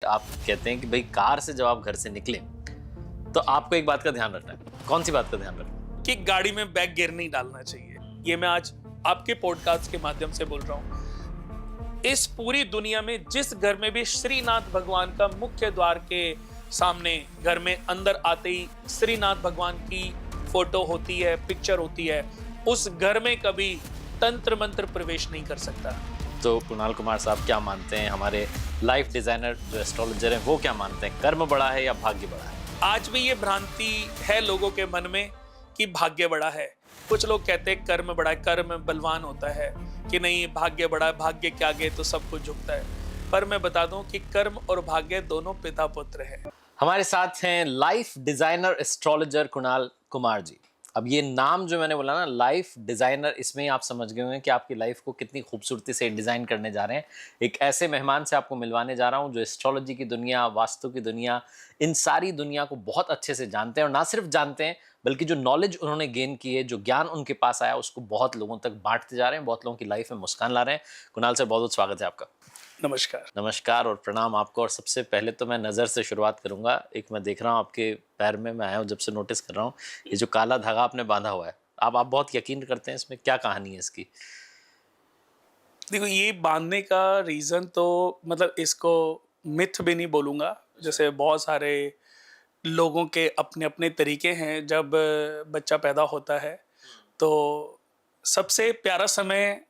आप कहते हैं कि भाई कार से जब आप घर से निकले तो आपको एक बात का ध्यान रखना है। कौन सी बात का ध्यान रखना है? कि गाड़ी में बैग गिर नहीं डालना चाहिए। ये मैं आज आपके पॉडकास्ट के माध्यम से बोल रहा हूँ। इस पूरी दुनिया में जिस घर में भी श्रीनाथ भगवान का मुख्य द्वार के सामने घर में अंदर आते ही श्रीनाथ भगवान की फोटो होती है, पिक्चर होती है, उस घर में कभी तंत्र मंत्र प्रवेश नहीं कर सकता। तो कुणाल कुमार साहब क्या मानते हैं, हमारे लाइफ डिजाइनर जो एस्ट्रोलॉजर हैं वो क्या मानते हैं, कर्म बड़ा है या भाग्य बड़ा है? आज भी ये भ्रांति है लोगों के मन में कि भाग्य बड़ा है। कुछ लोग कहते हैं कर्म बड़ा है, कर्म बलवान होता है, कि नहीं भाग्य बड़ा है, भाग्य के आगे तो सब कुछ झुकता है। पर मैं बता दूं कि कर्म और भाग्य दोनों पिता पुत्र हैं। हमारे साथ हैं life designer astrologer Kunal Kumar ji. अब ये नाम जो मैंने बोला ना, लाइफ डिजाइनर, इसमें ही आप समझ गए होंगे कि आपकी लाइफ को कितनी खूबसूरती से डिजाइन करने जा रहे हैं। एक ऐसे मेहमान से आपको मिलवाने जा रहा हूं जो एस्ट्रोलॉजी की दुनिया, वास्तु की दुनिया, इन सारी दुनिया को बहुत अच्छे से जानते हैं, और ना सिर्फ जानते हैं बल्कि जो नॉलेज उन्होंने गेन की है, जो ज्ञान उनके पास आया, उसको बहुत लोगों तक बांटते जा रहे हैं, बहुत लोगों की लाइफ में मुस्कान ला रहे हैं। कुणाल से बहुत बहुत स्वागत है आपका। नमस्कार। नमस्कार और प्रणाम आपको। और सबसे पहले तो मैं नज़र से शुरुआत करूंगा। एक मैं देख रहा हूँ आपके पैर में, मैं आया हूँ जब से नोटिस कर रहा हूँ, ये जो काला धागा आपने बांधा हुआ है, आप बहुत यकीन करते हैं इसमें, क्या कहानी है इसकी? देखो, ये बांधने का रीजन तो मतलब इसको मिथ भी नहीं बोलूंगा। जैसे बहुत सारे लोगों के अपने अपने तरीके हैं। जब बच्चा पैदा होता है तो सबसे प्यारा समय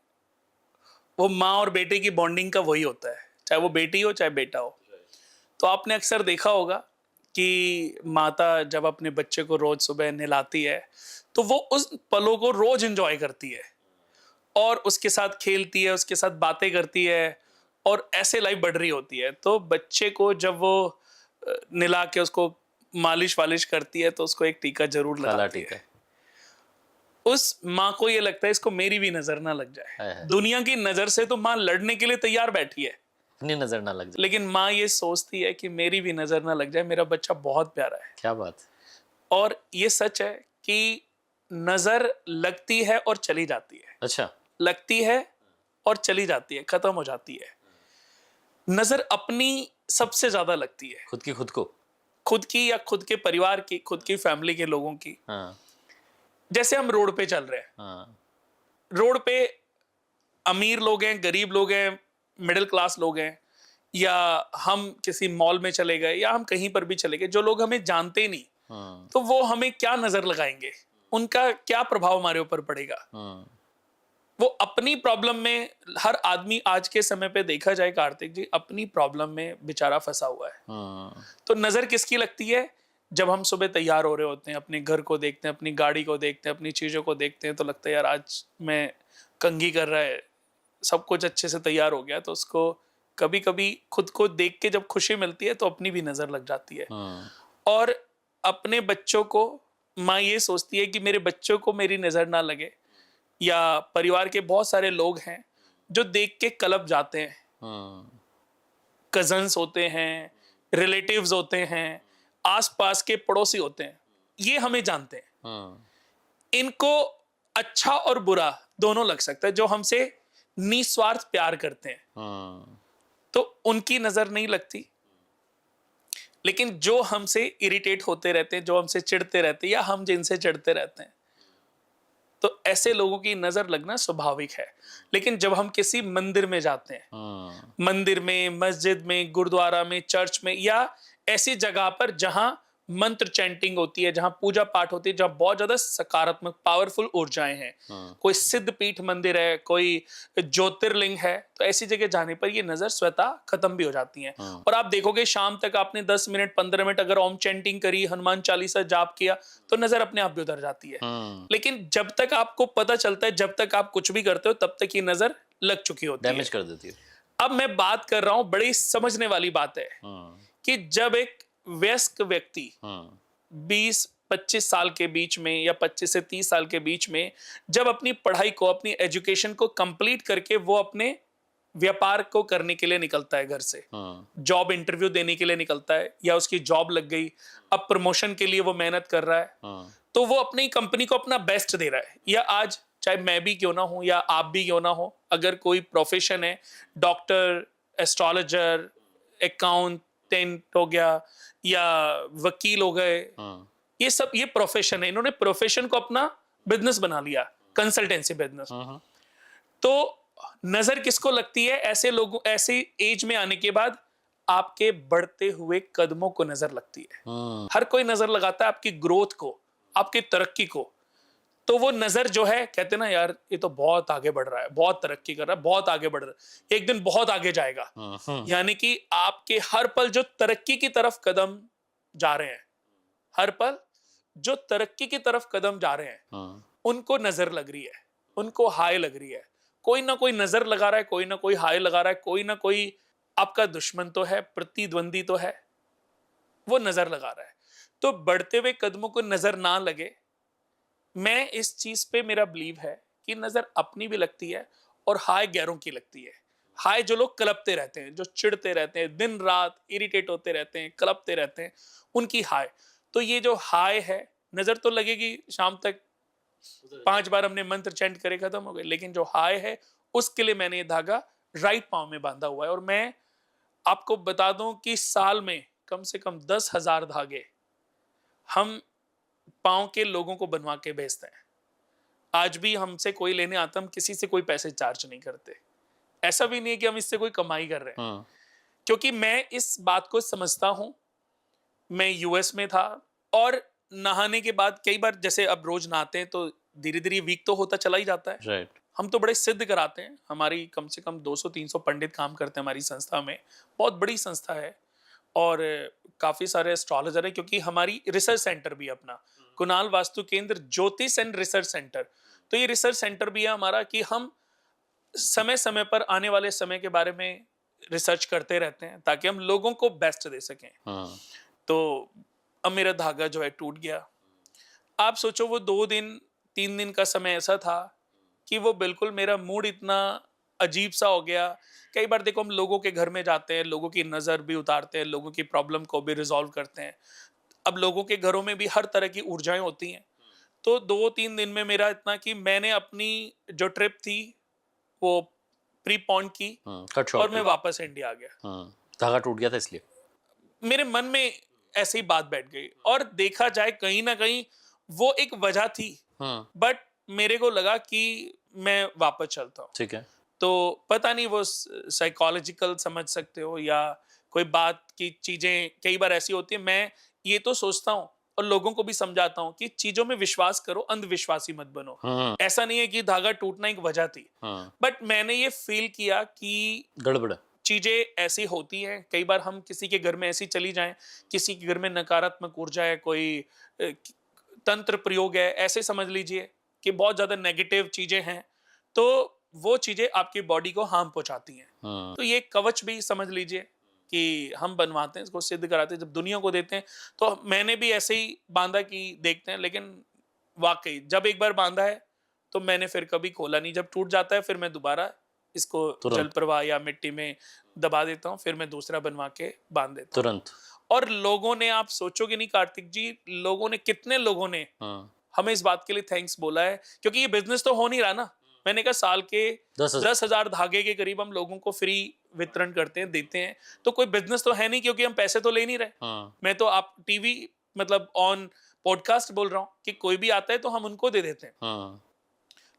वो माँ और बेटे की बॉन्डिंग का वही होता है, चाहे वो बेटी हो चाहे बेटा हो। तो आपने अक्सर देखा होगा कि माता जब अपने बच्चे को रोज सुबह नहलाती है तो वो उस पलों को रोज एंजॉय करती है और उसके साथ खेलती है, उसके साथ बातें करती है, और ऐसे लाइफ बढ़ रही होती है। तो बच्चे को जब वो नहला के उसको मालिश वालिश करती है तो उसको एक टीका जरूर लगाती है। उस माँ को ये लगता है इसको मेरी भी नजर ना लग जाए। दुनिया की नजर से तो माँ लड़ने के लिए तैयार बैठी है, अपनी नजर ना लग जाए, लेकिन माँ ये सोचती है कि मेरी भी नजर ना लग जाए, मेरा बच्चा बहुत प्यारा है। क्या बात। और ये सच है कि नजर लगती है और चली जाती है। अच्छा। लगती है और चली जाती है, खत्म हो जाती है। नजर अपनी सबसे ज्यादा लगती है, खुद की, खुद को, खुद की या खुद के परिवार की, खुद की फैमिली के लोगों की। हाँ जैसे हम रोड पे चल रहे हैं, हाँ, रोड पे अमीर लोग हैं, गरीब लोग हैं, मिडिल क्लास लोग हैं, या हम किसी मॉल में चले गए या हम कहीं पर भी चले गए, जो लोग हमें जानते ही नहीं, हाँ, तो वो हमें क्या नजर लगाएंगे, उनका क्या प्रभाव हमारे ऊपर पड़ेगा। हाँ, वो अपनी प्रॉब्लम में, हर आदमी आज के समय पे देखा जाए कार्तिक जी, अपनी प्रॉब्लम में बेचारा फंसा हुआ है। हाँ, तो नजर किसकी लगती है? जब हम सुबह तैयार हो रहे होते हैं, अपने घर को देखते हैं, अपनी गाड़ी को देखते हैं, अपनी चीजों को देखते हैं, तो लगता है यार आज मैं कंघी कर रहा है, सब कुछ अच्छे से तैयार हो गया, तो उसको कभी कभी खुद को देख के जब खुशी मिलती है तो अपनी भी नजर लग जाती है। हाँ, और अपने बच्चों को माँ ये सोचती है कि मेरे बच्चों को मेरी नजर ना लगे, या परिवार के बहुत सारे लोग हैं जो देख के कलप जाते हैं। हाँ, कजन्स होते हैं, रिलेटिव्स होते हैं, आसपास के पड़ोसी होते हैं, ये हमें जानते हैं। हाँ, इनको अच्छा और बुरा दोनों लग सकता है, जो हमसे निस्वार्थ प्यार करते हैं हाँ, तो उनकी नजर नहीं लगती। लेकिन जो हमसे इरिटेट होते रहते हैं, जो हमसे चिढ़ते रहते हैं, या हम जिनसे चिढ़ते रहते हैं, तो ऐसे लोगों की नजर लगना स्वाभाविक है। लेकिन जब हम किसी मंदिर में जाते हैं, हाँ, मंदिर में, मस्जिद में, गुरुद्वारा में, चर्च में, या ऐसी जगह पर जहां मंत्र चैंटिंग होती है, जहां पूजा पाठ होती है, जहां बहुत ज्यादा सकारात्मक पावरफुल ऊर्जाएं हैं, हाँ, कोई सिद्ध पीठ मंदिर है, कोई ज्योतिर्लिंग है, तो ऐसी जगह जाने पर ये नजर स्वतः खत्म भी हो जाती है। हाँ, और आप देखोगे शाम तक आपने 10 मिनट 15 मिनट अगर ओम चैंटिंग करी, हनुमान चालीसा जाप किया, तो नजर अपने आप भी उतर जाती है। हाँ, लेकिन जब तक आपको पता चलता है, जब तक आप कुछ भी करते हो, तब तक ये नजर लग चुकी होती है, डैमेज कर देती है। अब मैं बात कर रहा हूं, बड़ी समझने वाली बात है हाँ, कि जब एक वयस्क व्यक्ति हाँ, 20-25 साल के बीच में या 25 से 30 साल के बीच में जब अपनी पढ़ाई को, अपनी एजुकेशन को कंप्लीट करके वो अपने व्यापार को करने के लिए निकलता है घर से, हाँ, जॉब इंटरव्यू देने के लिए निकलता है, या उसकी जॉब लग गई, अब प्रमोशन के लिए वो मेहनत कर रहा है, हाँ, तो वो अपनी कंपनी को अपना बेस्ट दे रहा है। या आज चाहे मैं भी क्यों ना हूं या आप भी क्यों ना हो, अगर कोई प्रोफेशन है, डॉक्टर, एस्ट्रोलॉजर, अकाउंट, अकाउंटेंट हो गया या वकील हो गए, ये सब ये प्रोफेशन है, इन्होंने प्रोफेशन को अपना बिजनेस बना लिया, कंसल्टेंसी बिजनेस। तो नजर किसको लगती है? ऐसे लोगों, ऐसे एज में आने के बाद आपके बढ़ते हुए कदमों को नजर लगती है। हर कोई नजर लगाता है आपकी ग्रोथ को, आपकी तरक्की को। तो वो नजर जो है, कहते ना यार ये तो बहुत आगे बढ़ रहा है, बहुत तरक्की कर रहा है, बहुत आगे बढ़ रहा है, एक दिन बहुत आगे जाएगा। यानी कि आपके हर पल जो तरक्की की तरफ कदम जा रहे हैं, हर पल जो तरक्की की तरफ कदम जा रहे हैं, उनको नजर लग रही है, उनको हाय लग रही है। कोई ना कोई नजर लगा रहा है, कोई ना कोई हाय लगा रहा है, कोई ना कोई आपका दुश्मन तो है, प्रतिद्वंदी तो है, वो नजर लगा रहा है। तो बढ़ते हुए कदमों को नजर ना लगे, मैं इस चीज पे मेरा बिलीव है कि नजर अपनी भी लगती है और हाय गैरों की लगती है। हाय जो लोग कलपते रहते हैं, जो चिढ़ते रहते हैं, दिन रात इरिटेट होते रहते हैं, कलपते रहते हैं, उनकी हाय। तो ये जो हाय है, नजर तो लगेगी शाम तक, 5 बार हमने मंत्र चैंट करे खत्म हो गए, लेकिन जो हाय है उसके लिए मैंने ये धागा राइट पांव में बांधा हुआ है। और मैं आपको बता दूं कि साल में कम से कम 10,000 धागे हम पांव के लोगों को बनवा के भेजते हैं। आज भी हमसे कोई लेने आता, हम किसी से कोई पैसे चार्ज नहीं करते। ऐसा भी नहीं है कि हम इससे कोई कमाई कर रहे हैं, क्योंकि मैं इस बात को समझता हूं। मैं यूएस में था और नहाने के बाद कई बार, जैसे अब रोज नहाते हैं तो धीरे धीरे वीक तो होता चला ही जाता है। राइट। हम तो बड़े सिद्ध कराते हैं, हमारी कम से कम 200-300 पंडित काम करते हैं हमारी संस्था में, बहुत बड़ी संस्था है। और काफी सारे एस्ट्रोलॉजर है, क्योंकि हमारी रिसर्च सेंटर भी है अपना, कुणाल वास्तु केंद्र ज्योतिष एंड रिसर्च सेंटर। तो ये रिसर्च सेंटर भी है हमारा कि हम समय समय पर आने वाले समय के बारे में रिसर्च करते रहते हैं, ताकि हम लोगों को बेस्ट दे सकें। तो अब मेरा धागा जो है टूट गया। आप सोचो, वो 2 दिन 3 दिन का समय ऐसा था कि वो बिल्कुल मेरा मूड इतना अजीब सा हो गया। कई बार देखो, हम लोगों के घर में जाते हैं, लोगों की नज़र भी उतारते हैं, लोगों की प्रॉब्लम को भी रिजॉल्व करते हैं। अब लोगों के घरों में भी हर तरह की ऊर्जाएं होती हैं। तो 2-3 दिन में मेरा इतना कि मैंने अपनी जो ट्रिप थी वो प्रीपोन की कट और मैं वापस इंडिया आ गया। धागा टूट गया था इसलिए। मेरे मन में ऐसी बात बैठ गई, और देखा जाए कहीं ना कहीं वो एक वजह थी, बट मेरे को लगा कि मैं वापस चलता हूँ। ठीक है। तो पता नहीं वो साइकोलॉजिकल समझ सकते हो या कोई बात की चीजें कई बार ऐसी होती है। मैं ये तो सोचता हूँ और लोगों को भी समझाता हूँ कि चीजों में विश्वास करो, अंधविश्वासी मत बनो। ऐसा नहीं है कि धागा टूटना एक वजह थी, बट मैंने ये फील किया कि गड़बड़ चीजें ऐसी होती हैं। कई बार हम किसी के घर में ऐसी चली जाएं, किसी के घर में नकारात्मक ऊर्जा है, कोई तंत्र प्रयोग है, ऐसे समझ लीजिए कि बहुत ज्यादा नेगेटिव चीजें हैं, तो वो चीजें आपकी बॉडी को हार्म पहुंचाती हैं। तो ये कवच भी समझ लीजिए कि हम बनवाते हैं, इसको सिद्ध कराते हैं, जब दुनिया को देते हैं। तो मैंने भी ऐसे ही बांधा कि देखते हैं, लेकिन वाकई जब एक बार बांधा है तो मैंने फिर कभी खोला नहीं। जब टूट जाता है फिर मैं दोबारा इसको जल प्रवाह या मिट्टी में दबा देता हूँ, फिर मैं दूसरा बनवा के बांध देता हूँ तुरंत। और लोगों ने, आप सोचोगे नहीं कार्तिक जी, लोगों ने, कितने लोगों ने हमें इस बात के लिए थैंक्स बोला है, क्योंकि ये बिजनेस तो हो नहीं रहा ना। मैंने कहा साल के 10,000 धागे के करीब हम लोगों को फ्री वितरण करते हैं, देते हैं। तो कोई बिजनेस तो है नहीं, क्योंकि हम पैसे तो ले नहीं रहे। मैं तो आप टीवी मतलब ऑन पॉडकास्ट बोल रहा हूँ कि कोई भी आता है तो हम उनको दे देते हैं।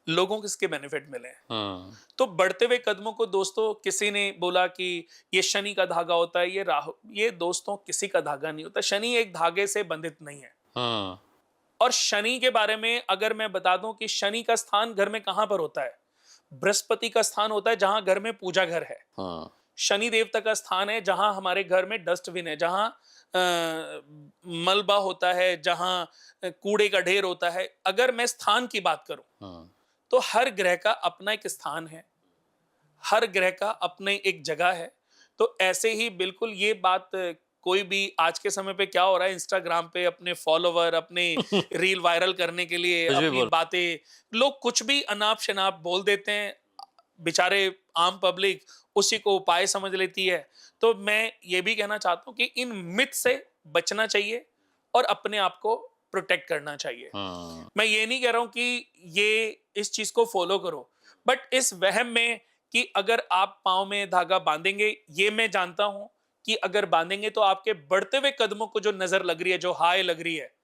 लोगों को इसके बेनिफिट मिले हैं। तो बढ़ते हुए कदमों को, दोस्तों, किसी ने बोला कि ये शनि का धागा होता है, ये राहु, ये दोस्तों किसी का धागा नहीं होता। शनि एक धागे से बंधित नहीं है। और शनि के बारे में अगर मैं बता दूं कि शनि का स्थान घर में कहां पर होता है, बृहस्पति का स्थान होता है जहां घर में पूजा घर है। शनि देवता का स्थान है जहां हमारे घर में डस्टबिन है, जहां मलबा होता है, जहां कूड़े का ढेर होता है। अगर मैं स्थान की बात करूं तो हर ग्रह का अपना एक स्थान है, हर ग्रह का अपने एक जगह है। तो ऐसे ही बिल्कुल ये बात, कोई भी आज के समय पे क्या हो रहा है, इंस्टाग्राम पे अपने फॉलोवर, अपने रील वायरल करने के लिए अपनी बातें, लोग कुछ भी अनाप शनाप बोल देते हैं, बेचारे आम पब्लिक उसी को उपाय समझ लेती है। तो मैं ये भी कहना चाहता हूँ कि इन मिथ से बचना चाहिए और अपने आप को प्रोटेक्ट करना चाहिए। मैं ये नहीं कह रहा हूं कि ये इस चीज को फॉलो करो, बट इस वहम में कि अगर आप पांव में धागा बांधेंगे, ये मैं जानता हूं कि अगर बांधेंगे तो आपके बढ़ते हुए कदमों को जो नजर लग रही है, जो हाय लग रही है,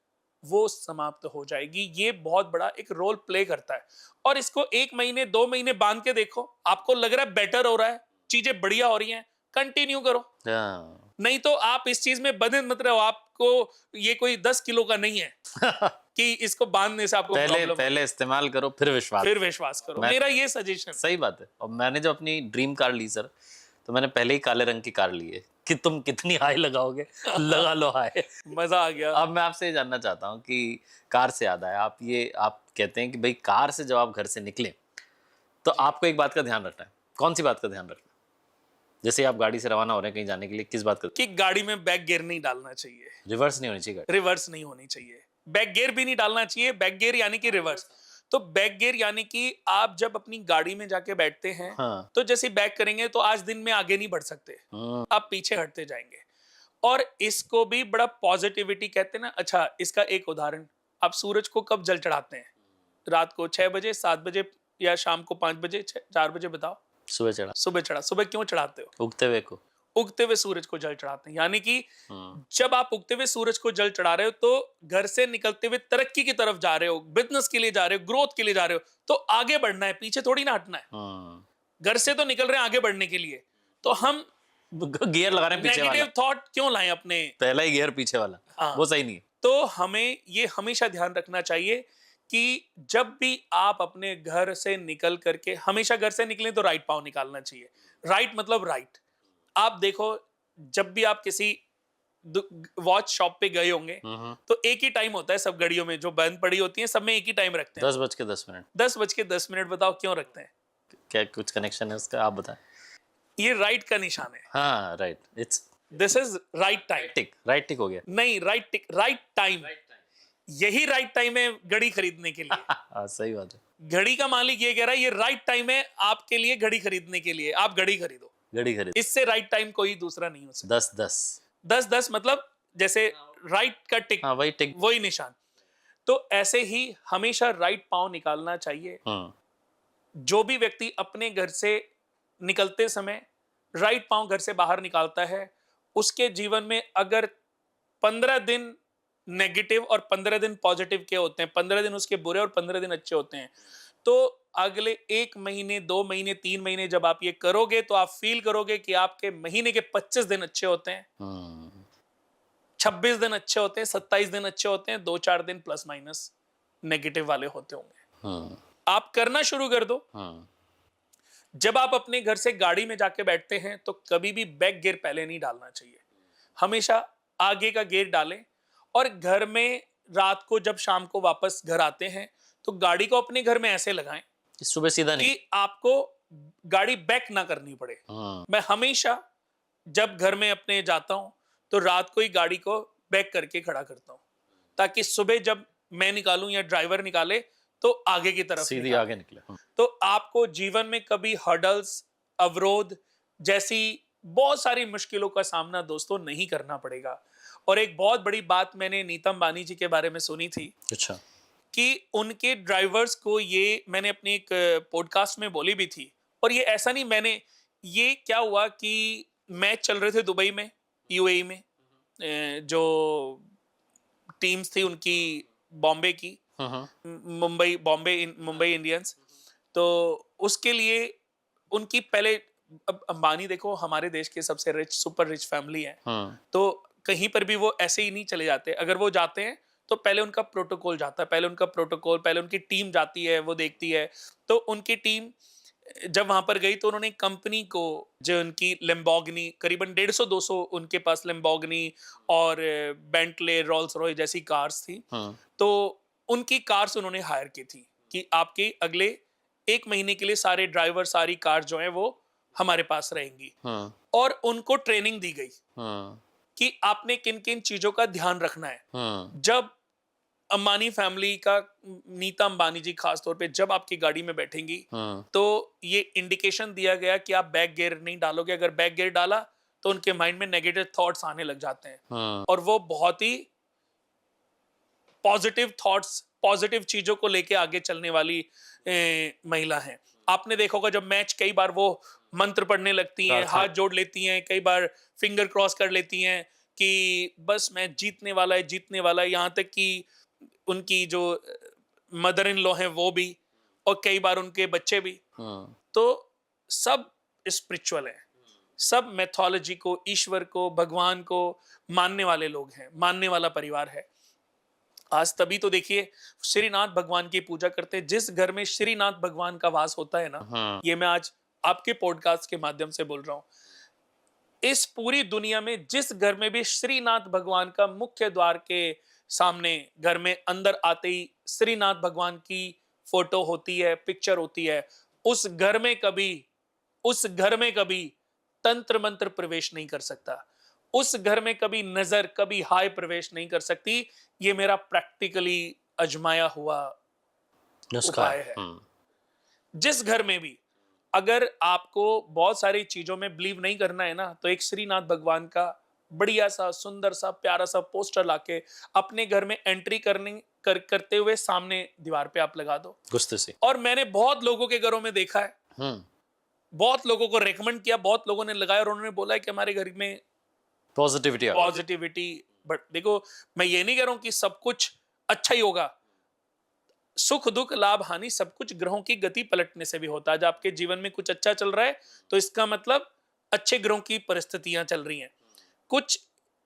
वो समाप्त हो जाएगी। ये बहुत बड़ा एक रोल प्ले करता है। और इसको 1 महीने 2 महीने बांध के देखो, आपको लग रहा है बेटर हो रहा है, चीजें बढ़िया हो रही हैं, कंटिन्यू करो। हाँ। नहीं तो आप इस चीज में बंधे मत रहो। आपको ये कोई 10 किलो का नहीं है कि इसको बांधने से आपको पहले प्रॉब्लम, पहले इस्तेमाल करो फिर विश्वास। फिर विश्वास करो। मैं- मेरा ये सजेशन। सही बात है। और मैंने जब अपनी ड्रीम कार ली सर, तो मैंने पहले ही काले रंग की कार ली है कि तुम कितनी हाई लगाओगे, लगा लो हाई। मजा आ गया। अब मैं आपसे ये जानना चाहता हूँ कि कार से याद आया, आप कहते हैं कि भाई कार से जब आप घर से निकले तो आपको एक बात का ध्यान रखना है। कौन सी बात का ध्यान रखना है? जैसे आप गाड़ी से रवाना हो रहे हैं कहीं जाने के लिए, किस बात का? कि गाड़ी में बैक गियर नहीं डालना चाहिए, रिवर्स नहीं होनी चाहिए गाड़ी। रिवर्स नहीं होनी चाहिए, बैक गियर भी नहीं डालना चाहिए। बैक गियर यानी कि रिवर्स। तो बैक गियर यानी कि आप जब अपनी गाड़ी में जाके बैठते हैं, हाँ। तो जैसे बैक करेंगे तो आज दिन में आगे नहीं बढ़ सकते, आप पीछे हटते जाएंगे। और इसको भी बड़ा पॉजिटिविटी कहते हैं ना। अच्छा, इसका एक उदाहरण, आप सूरज को कब जल चढ़ाते हैं? रात को 6 बजे, 7 बजे, या शाम को 5 बजे, 4 बजे? बताओ। सुबह चढ़ा, सुबह चढ़ा। सुबह क्यों चढ़ाते हो? उगते हुए को। उगते हुए सूरज को जल चढ़ाते हैं। यानी कि जब आप उगते हुए सूरज को जल चढ़ा रहे हो, तो घर से निकलते हुए तरक्की की तरफ जा रहे हो, बिजनेस के लिए जा रहे हो, ग्रोथ के लिए जा रहे हो, तो आगे बढ़ना है, पीछे थोड़ी ना हटना है। घर से तो निकल रहे हैं आगे बढ़ने के लिए, तो हम गियर लगा रहे हैं पीछे वाला। नेगेटिव थॉट क्यों लाएं अपने? पहला ही गियर पीछे वाला, हाँ। वो सही नहीं है। तो हमें ये हमेशा ध्यान रखना चाहिए कि जब भी आप अपने घर से निकल करके, हमेशा घर से निकलें तो राइट पाँव निकालना चाहिए। राइट मतलब राइट। आप देखो, जब भी आप किसी वॉच शॉप पे गए होंगे, तो एक ही टाइम होता है सब घड़ियों में, जो बंद पड़ी होती हैं सब में एक ही टाइम रखते हैं, 10:10। 10:10। बताओ क्यों रखते हैं? क्या कुछ कनेक्शन है उसका, आप बताएं। ये राइट का निशान है। हाँ right, it's this is right time. Right टिक हो गया। नहीं, राइट टिक, राइट टाइम। यही राइट टाइम है घड़ी खरीदने के लिए। हाँ सही बात है। घड़ी का मालिक ये कह रहा है ये राइट टाइम है आपके लिए घड़ी खरीदने के लिए, आप घड़ी खरीदो। घड़ी खरीद। इससे राइट टाइम कोई दूसरा नहीं हो सकता। 10:10। 10:10 मतलब जैसे राइट का टिक, हाँ वही टिक। वही निशान। तो ऐसे ही हमेशा राइट पाँव निकालना चाहिए। जो भी व्यक्ति अपने घर से निकलते समय राइट पाँव घर से बाहर निकालता है, उसके जीवन में अगर 15 दिन नेगेटिव और 15 दिन पॉजिटिव के होते हैं, 15 दिन उसके बुरे और 15 दिन अच्छे होते हैं, तो अगले 1 महीने, 2 महीने, 3 महीने जब आप ये करोगे, तो आप फील करोगे कि आपके महीने के 25 दिन अच्छे होते हैं, 26 दिन अच्छे होते हैं, 27 दिन अच्छे होते हैं, 2-4 दिन प्लस माइनस नेगेटिव वाले होते होंगे। आप करना शुरू कर दो। जब आप अपने घर से गाड़ी में जाके बैठते हैं, तो कभी भी बैक गियर पहले नहीं डालना चाहिए, हमेशा आगे का गियर डालें। और घर में रात को जब शाम को वापस घर आते हैं, तो गाड़ी को अपने घर में ऐसे लगाएं सुबह सीधा नहीं, कि आपको गाड़ी बैक ना करनी पड़े। मैं हमेशा जब घर में अपने जाता हूं, तो रात को ही गाड़ी को बैक करके खड़ा करता हूं, ताकि सुबह जब मैं निकालूं या ड्राइवर निकाले तो आगे की तरफ सीधी निकाले। आगे निकले। तो आपको जीवन में कभी हर्डल्स, अवरोध जैसी बहुत सारी मुश्किलों का सामना दोस्तों नहीं करना पड़ेगा। और एक बहुत बड़ी बात मैंने नीतम अंबानी जी के बारे में सुनी थी, अच्छा, कि उनके ड्राइवर्स को, ये मैंने अपनी एक पॉडकास्ट में बोली भी थी, और ये ऐसा नहीं, मैंने ये क्या हुआ कि मैच चल रहे थे दुबई में, यूएई में, जो टीम्स थी उनकी बॉम्बे की, मुंबई इंडियंस, तो उसके लिए उनकी पहले, अब अंबानी देखो हमारे देश के सबसे रिच, सुपर रिच फैमिली है, तो कहीं पर भी वो ऐसे ही नहीं चले जाते। अगर वो जाते हैं तो पहले उनका प्रोटोकॉल जाता है, पहले उनकी टीम जाती है, वो देखती है। तो उनकी टीम जब वहां पर गई, तो उन्होंने कंपनी को, जो उनकी लैम्बोर्गिनी, करीबन 150-200 उनके पास लैम्बोर्गिनी और बेंटले, रोल्स रॉयस जैसी कार्स थी, तो उनकी कार्स उन्होंने हायर की थी कि आपके अगले 1 महीने के लिए सारे ड्राइवर, सारी कार जो है वो हमारे पास रहेंगी। और उनको ट्रेनिंग दी गई कि आपने किन किन चीजों का ध्यान रखना है। जब अंबानी फैमिली का, नीता अंबानी जी खास तौर पे जब आपकी गाड़ी में बैठेंगी, तो ये इंडिकेशन दिया गया कि आप बैक गियर नहीं डालोगे। अगर बैक गियर डाला तो उनके माइंड में नेगेटिव थॉट्स आने लग जाते हैं, और वो बहुत ही पॉजिटिव थॉट्स, पॉजिटिव चीजों को लेके आगे चलने वाली महिला है। आपने देखा होगा जब मैच, कई बार वो मंत्र पढ़ने लगती हैं, प्रार्थना। हाथ जोड़ लेती हैं, कई बार फिंगर क्रॉस कर लेती हैं कि बस मैं जीतने वाला है, जीतने वाला है। यहाँ तक कि उनकी जो मदर इन लॉ हैं वो भी, और कई बार उनके बच्चे भी। तो सब स्पिरिचुअल हैं, सब मैथोलॉजी को, ईश्वर को, भगवान को मानने वाले लोग हैं, मानने वाला परिवार है। आज तभी तो देखिए श्रीनाथ भगवान की पूजा करते हैं। जिस घर में श्रीनाथ भगवान का वास होता है ना, ये मैं आज आपके पॉडकास्ट के माध्यम से बोल रहा हूं, इस पूरी दुनिया में जिस घर में भी श्रीनाथ भगवान का मुख्य द्वार के सामने, घर में अंदर आते ही श्रीनाथ भगवान की फोटो होती है, पिक्चर होती है, उस घर में कभी तंत्र मंत्र प्रवेश नहीं कर सकता। उस घर में कभी नजर, कभी हाय प्रवेश नहीं कर सकती। ये मेरा प्रैक्टिकली अजमाया हुआ नुस्खा उपाय है। है। जिस घर में भी अगर आपको बहुत सारी चीजों में बिलीव नहीं करना है ना, तो एक श्रीनाथ भगवान का बढ़िया सा, सुंदर सा, प्यारा सा पोस्टर लाके अपने घर में एंट्री करते हुए सामने दीवार पे आप लगा दो। गुस्से से। और मैंने बहुत लोगों के घरों में देखा है, बहुत लोगों को रेकमेंड किया, बहुत लोगों ने लगाया और उन्होंने बोला है कि हमारे घर में पॉजिटिविटी आ गई। पॉजिटिविटी। बट देखो, मैं ये नहीं कह रहा हूं कि सब कुछ अच्छा ही होगा। सुख दुख लाभ हानि सब कुछ ग्रहों की गति पलटने से भी होता है। आज आपके जीवन में कुछ अच्छा चल रहा है तो इसका मतलब अच्छे ग्रहों की परिस्थितियां चल रही हैं। कुछ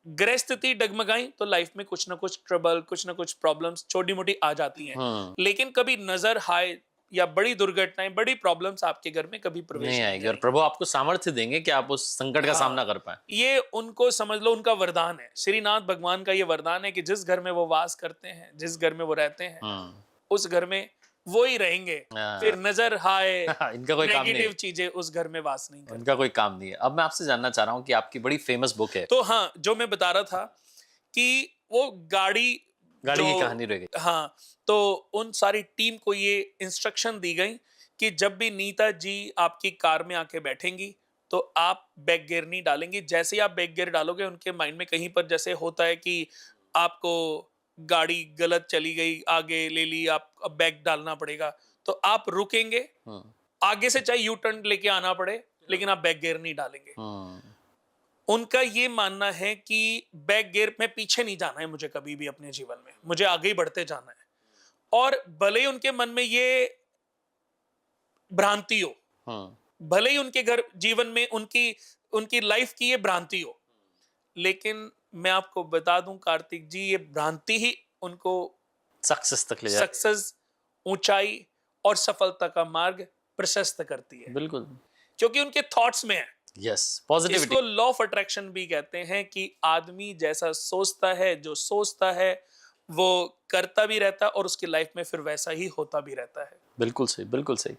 ग्रह स्थिति डगमगाई तो लाइफ में कुछ ना कुछ ट्रबल, कुछ ना कुछ प्रॉब्लम्स छोटी मोटी आ जाती हैं। लेकिन कभी नजर हाय या बड़ी दुर्घटनाएं, बड़ी प्रॉब्लम्स आपके घर में कभी प्रवेश नहीं नहीं आएगी, और करेंगी। प्रभु आपको सामर्थ्य देंगे कि आप उस संकट का सामना कर पाए। ये उनको समझ लो, उनका वरदान है। श्रीनाथ भगवान का ये वरदान है कि जिस घर में वो वास करते हैं, जिस घर में वो रहते हैं, उस घर में वो ही रहेंगे। फिर नजर हाय, इनका कोई काम नहीं, नेगेटिव चीजें उस घर में वास नहीं करती। इनका कोई काम नहीं है। अब मैं आपसे जानना चाह रहा हूँ कि आपकी बड़ी फेमस बुक है। तो हाँ, जो मैं बता रहा था कि वो गाड़ी की कहानी रह गई। हाँ, तो उन सारी टीम को ये इंस्ट्रक्शन दी गई कि जब भी नीता जी आपकी कार में आके बैठेंगी तो आप बैक गियर नहीं डालेंगी। जैसे ही आप बैक गियर डालोगे, उनके माइंड में कहीं पर जैसे होता है कि आपको गाड़ी गलत चली गई, आगे ले ली, आप अब बैक डालना पड़ेगा, तो आप रुकेंगे, आगे से चाहे यू टर्न लेके आना पड़े, लेकिन आप बैक गियर नहीं डालेंगे। उनका ये मानना है कि बैक गियर में पीछे नहीं जाना है मुझे कभी भी अपने जीवन में, मुझे आगे ही बढ़ते जाना है। और भले ही उनके मन में ये भ्रांति हो, भले ही उनके घर जीवन में उनकी लाइफ की ये भ्रांति हो, लेकिन मैं आपको बता दूं कार्तिक जी, ये भ्रांति ही उनको सक्सेस तक ले जाती है। सक्सेस, ऊंचाई और सफलता का मार्ग प्रशस्त करती है। बिल्कुल, क्योंकि उनके थॉट्स में है। Yes, positivity. इसको लॉ ऑफ अट्रैक्शन भी कहते हैं कि आदमी जैसा सोचता है, जो सोचता है वो करता भी रहता है और उसकी लाइफ में फिर वैसा ही होता भी रहता है। बिल्कुल सही, बिल्कुल सही।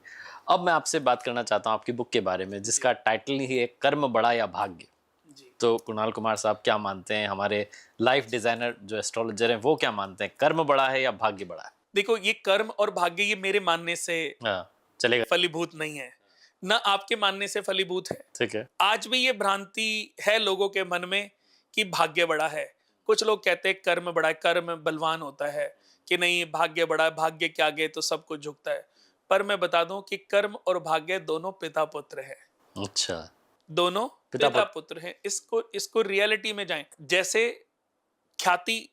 अब मैं आपसे बात करना चाहता हूँ आपकी बुक के बारे में, जिसका टाइटल ही है कर्म बड़ा या भाग्य। तो कुणाल कुमार साहब क्या मानते हैं, हमारे लाइफ डिजाइनर जो एस्ट्रोलॉजर हैं वो क्या मानते हैं, कर्म बड़ा है या भाग्य बड़ा है? देखो, ये कर्म और भाग्य ये मेरे मानने से चलेगा, फलीभूत नहीं है, ना आपके मानने से फलीभूत है। ठीक है। आज भी ये भ्रांति है लोगों के मन में कि भाग्य बड़ा है। कुछ लोग कहते हैं कर्म बड़ा है, कर्म बलवान होता है, कि नहीं भाग्य बड़ा है, भाग्य के आगे तो सब कुछ झुकता है। पर मैं बता दूं कि कर्म और भाग्य दोनों पिता पुत्र हैं। अच्छा, दोनों पिता पुत्र हैं। इसको रियलिटी में जाएं। जैसे ख्याति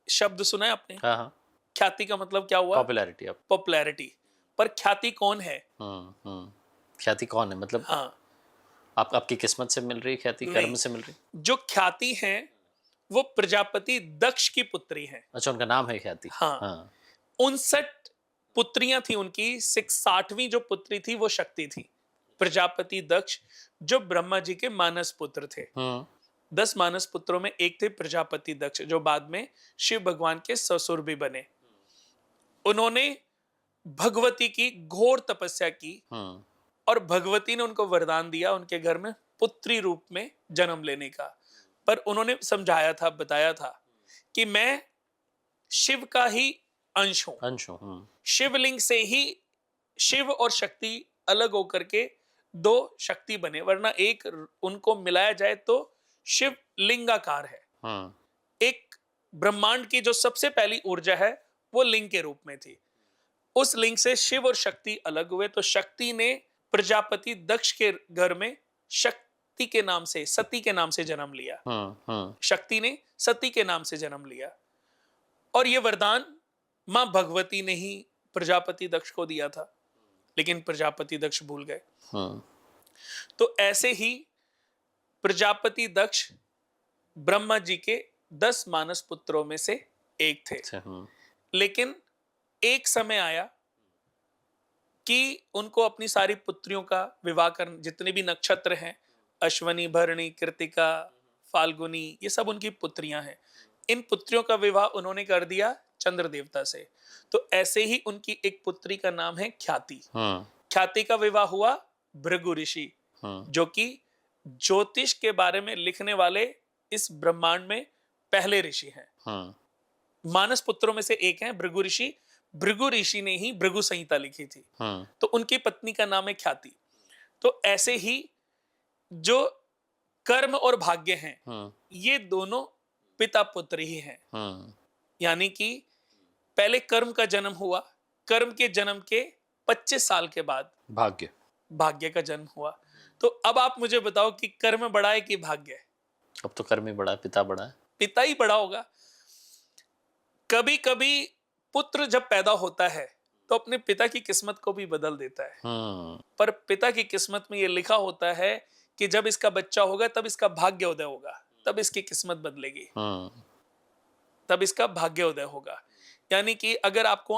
शब्द सुना है आपने? हाँ हाँ। ख्याति का मतलब क्या हुआ? पॉपुलैरिटी। अब पॉपुलैरिटी। पर ख्याति कौन है? ख्याति कौन है मतलब? हाँ, आपकी किस्मत से मिल रही ख्याति, कर्म से मिल रही? जो ख्याति है वो प्रजापति दक्ष की पुत्री है। अच्छा, उनका नाम है ख्याति। हाँ। 59 पुत्रियां थी उनकी, 60वीं जो पुत्री थी वो शक्ति थी। प्रजापति दक्ष जो ब्रह्मा जी के मानस पुत्र थे। 10 मानस पुत्रों में एक थे प्रजापति दक्ष, जो बाद में शिव भगवान के ससुर भी बने। उन्होंने भगवती की घोर तपस्या की और भगवती ने उनको वरदान दिया उनके घर में पुत्री रूप में जन्म लेने का। पर उन्होंने समझाया था, बताया था कि मैं शिव का ही अंश हूं। शिवलिंग से ही शिव और शक्ति अलग होकर के दो शक्ति बने, वरना एक उनको मिलाया जाए तो शिव लिंगाकार है। एक ब्रह्मांड की जो सबसे पहली ऊर्जा है वो लिंग के रूप में थी। उस लिंग से शिव और शक्ति अलग हुए, तो शक्ति ने प्रजापति दक्ष के घर में शक्ति के नाम से, सती के नाम से जन्म लिया। शक्ति ने सती के नाम से जन्म लिया और यह वरदान मां भगवती ने ही प्रजापति दक्ष को दिया था, लेकिन प्रजापति दक्ष भूल गए। तो ऐसे ही प्रजापति दक्ष ब्रह्मा जी के 10 मानस पुत्रों में से एक थे। लेकिन एक समय आया कि उनको अपनी सारी पुत्रियों का विवाह कर, जितने भी नक्षत्र हैं, अश्वनी, भरणी, कृतिका, फाल्गुनी, ये सब उनकी पुत्रियां हैं। इन पुत्रियों का विवाह उन्होंने कर दिया चंद्र देवता से। तो ऐसे ही उनकी एक पुत्री का नाम है ख्याति। ख्याति का विवाह हुआ भृगु ऋषि, जो कि ज्योतिष के बारे में लिखने वाले इस ब्रह्मांड में पहले ऋषि हैं। मानस पुत्रों में से एक हैं भृगु ऋषि। भृगु ऋषि ने ही भृगु संहिता लिखी थी। तो उनकी पत्नी का नाम है ख्याति। तो ऐसे ही जो कर्म और भाग्य हैं, ये दोनों पिता पुत्र ही हैं। यानी कि पहले कर्म का जन्म हुआ, कर्म के जन्म के 25 साल के बाद भाग्य का जन्म हुआ। तो अब आप मुझे बताओ कि कर्म बड़ा है कि भाग्य है? अब तो कर्म ही बड़ा है, पिता बड़ा है। पिता ही बड़ा होगा। कभी कभी पुत्र जब पैदा होता है तो अपने पिता की किस्मत को भी बदल देता है। पर पिता की किस्मत में यह लिखा होता है कि जब इसका बच्चा होगा तब इसका भाग्य उदय होगा, तब इसकी किस्मत बदलेगी, तब इसका भाग्य उदय होगा। यानी कि अगर आपको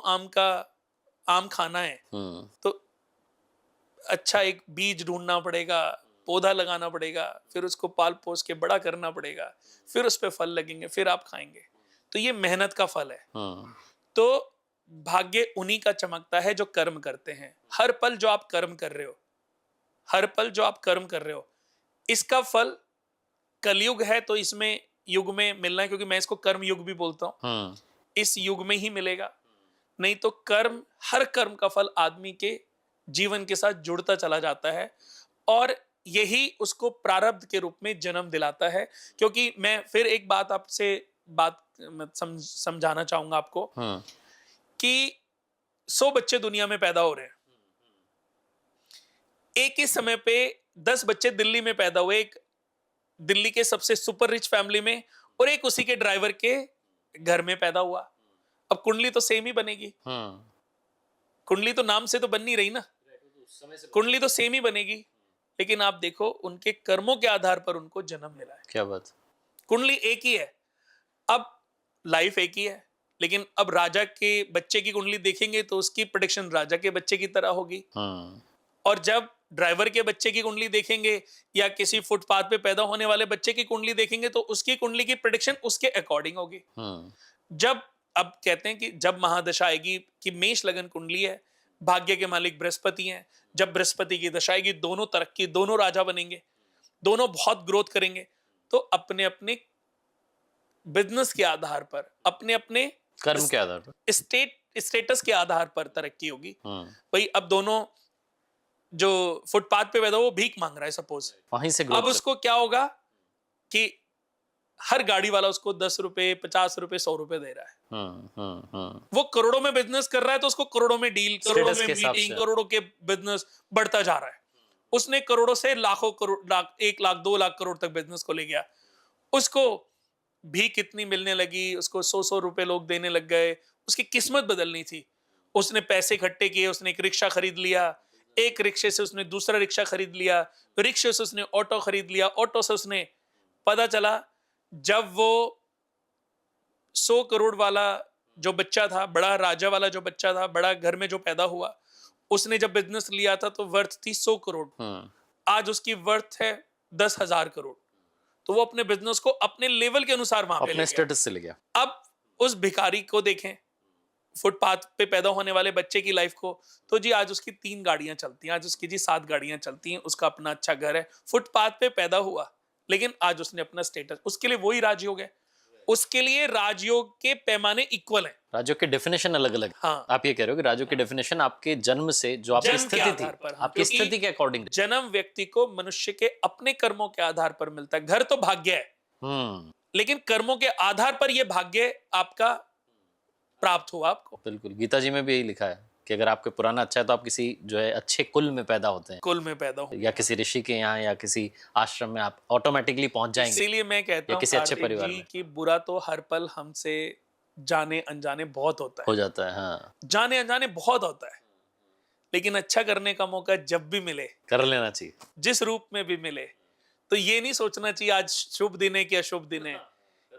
आम खाना है तो अच्छा एक बीज ढूंढना पड़ेगा, पौधा लगाना पड़ेगा, फिर उसको पाल पोस के बड़ा करना पड़ेगा, फिर उस पे फल लगेंगे, फिर आप खाएंगे। तो ये मेहनत का फल है। तो भाग्य उन्हीं का चमकता है जो कर्म करते हैं। हर पल जो आप कर्म कर रहे हो, हर पल जो आप कर्म कर रहे हो, इसका फल कलयुग है तो इसमें युग में मिलना है, क्योंकि मैं इसको कर्म युग भी बोलता हूं। इस युग में ही मिलेगा, नहीं तो कर्म, हर कर्म का फल आदमी के जीवन के साथ जुड़ता चला जाता है और यही उसको प्रारब्ध के रूप में जन्म दिलाता है। क्योंकि मैं फिर एक बात आपसे समझाना चाहूंगा आपको कि 100 बच्चे दुनिया में पैदा हो रहे हैं। एक ही समय पे 10 बच्चे दिल्ली में पैदा हुए, एक दिल्ली के सबसे सुपर रिच फैमिली में और एक उसी के ड्राइवर के घर में पैदा हुआ। अब कुंडली तो सेम ही बनेगी। कुंडली तो नाम से तो बन नहीं रही ना, कुंडली तो सेम ही बनेगी, लेकिन आप देखो उनके कर्मों के आधार पर उनको जन्म मिला है। क्या बात। कुंडली एक ही है, अब लाइफ एक ही है, लेकिन अब राजा के बच्चे की कुंडली देखेंगे तो उसकी प्रेडिक्शन राजा के बच्चे की तरह होगी। और जब ड्राइवर के बच्चे की कुंडली देखेंगे या किसी फुटपाथ पे पैदा होने वाले बच्चे की कुंडली देखेंगे तो उसकी कुंडली की प्रेडिक्शन उसके अकॉर्डिंग होगी। जब अब कहते हैं कि जब महादशा आएगी कि मेष लगन कुंडली है, भाग्य के मालिक बृहस्पति हैं, जब बृहस्पति की दशा आएगी दोनों तरक्की, दोनों राजा बनेंगे, दोनों बहुत ग्रोथ करेंगे। तो अपने अपने बिजनेस के आधार पर, अपने अपने कर्म के आधार पर, स्टेटस के आधार पर तरक्की होगी। भाई अब दोनों जो फुटपाथ पे पैदा वो भीख मांग रहा है सपोज, वहीं से अब उसको क्या होगा कि हर गाड़ी वाला उसको 10 रुपए, 50 रुपए, 100 रुपए दे रहा है। वो करोड़ों में बिजनेस कर रहा है तो उसको करोड़ों में डील, करोड़ों में मीटिंग, करोड़ों के बिजनेस बढ़ता जा रहा है। उसने करोड़ों से लाखों करोड़, 1 लाख 2 लाख करोड़ तक बिजनेस को ले गया। उसको भी कितनी मिलने लगी, उसको 100 रुपए लोग देने लग गए। उसकी किस्मत बदलनी थी, उसने पैसे इकट्ठे किए, उसने एक रिक्शा खरीद लिया, एक रिक्शे से उसने दूसरा रिक्शा खरीद लिया, रिक्शे से उसने ऑटो खरीद लिया, ऑटो से उसने, पता चला जब वो 100 करोड़ वाला जो बच्चा था, बड़ा राजा वाला जो बच्चा था, बड़ा घर में जो पैदा हुआ, उसने जब बिजनेस लिया था तो वर्थ थी 100 करोड़। आज उसकी वर्थ है 10,000 करोड़। तो वो अपने बिजनेस को अपने लेवल के अनुसार वहां पे अपने स्टेटस से ले गया। अब उस भिखारी को देखें, फुटपाथ पे पैदा होने वाले बच्चे की लाइफ को, तो जी आज उसकी 3 गाड़ियां चलती हैं, आज उसकी जी 7 गाड़ियां चलती हैं, उसका अपना अच्छा घर है, फुटपाथ पे पैदा हुआ, लेकिन आज उसने अपना स्टेटस, उसके लिए वही राजयोग है। उसके लिए राजयोग के पैमाने इक्वल हैं। राजयोग के डेफिनेशन अलग अलग। हाँ। आप ये कह रहे हो कि राजयोग की डेफिनेशन आपके जन्म से जो आपकी स्थिति थी, आपकी स्थिति के अकॉर्डिंग, जन्म व्यक्ति को मनुष्य के अपने कर्मों के आधार पर मिलता है। घर तो भाग्य है, लेकिन कर्मों के आधार पर यह भाग्य आपका प्राप्त हुआ आपको। बिल्कुल, गीता जी में भी यही लिखा है, कि अगर आपके पुराना अच्छा है तो आप किसी जो है अच्छे कुल में पैदा होते हैं, कुल में पैदा हूँ। या किसी ऋषि के यहाँ या किसी आश्रम में आप ऑटोमेटिकली पहुंच जाएंगे, इसीलिए मैं कहता या हूँ किसी अच्छे कार्तिक परिवार जी में कि बुरा तो हर पल हमसे जाने अनजाने बहुत होता हो है, जाता है। हाँ, जाने अनजाने बहुत होता है, लेकिन अच्छा करने का मौका जब भी मिले, कर लेना चाहिए। जिस रूप में भी मिले, तो ये नहीं सोचना चाहिए आज शुभ दिन है कि अशुभ दिन है,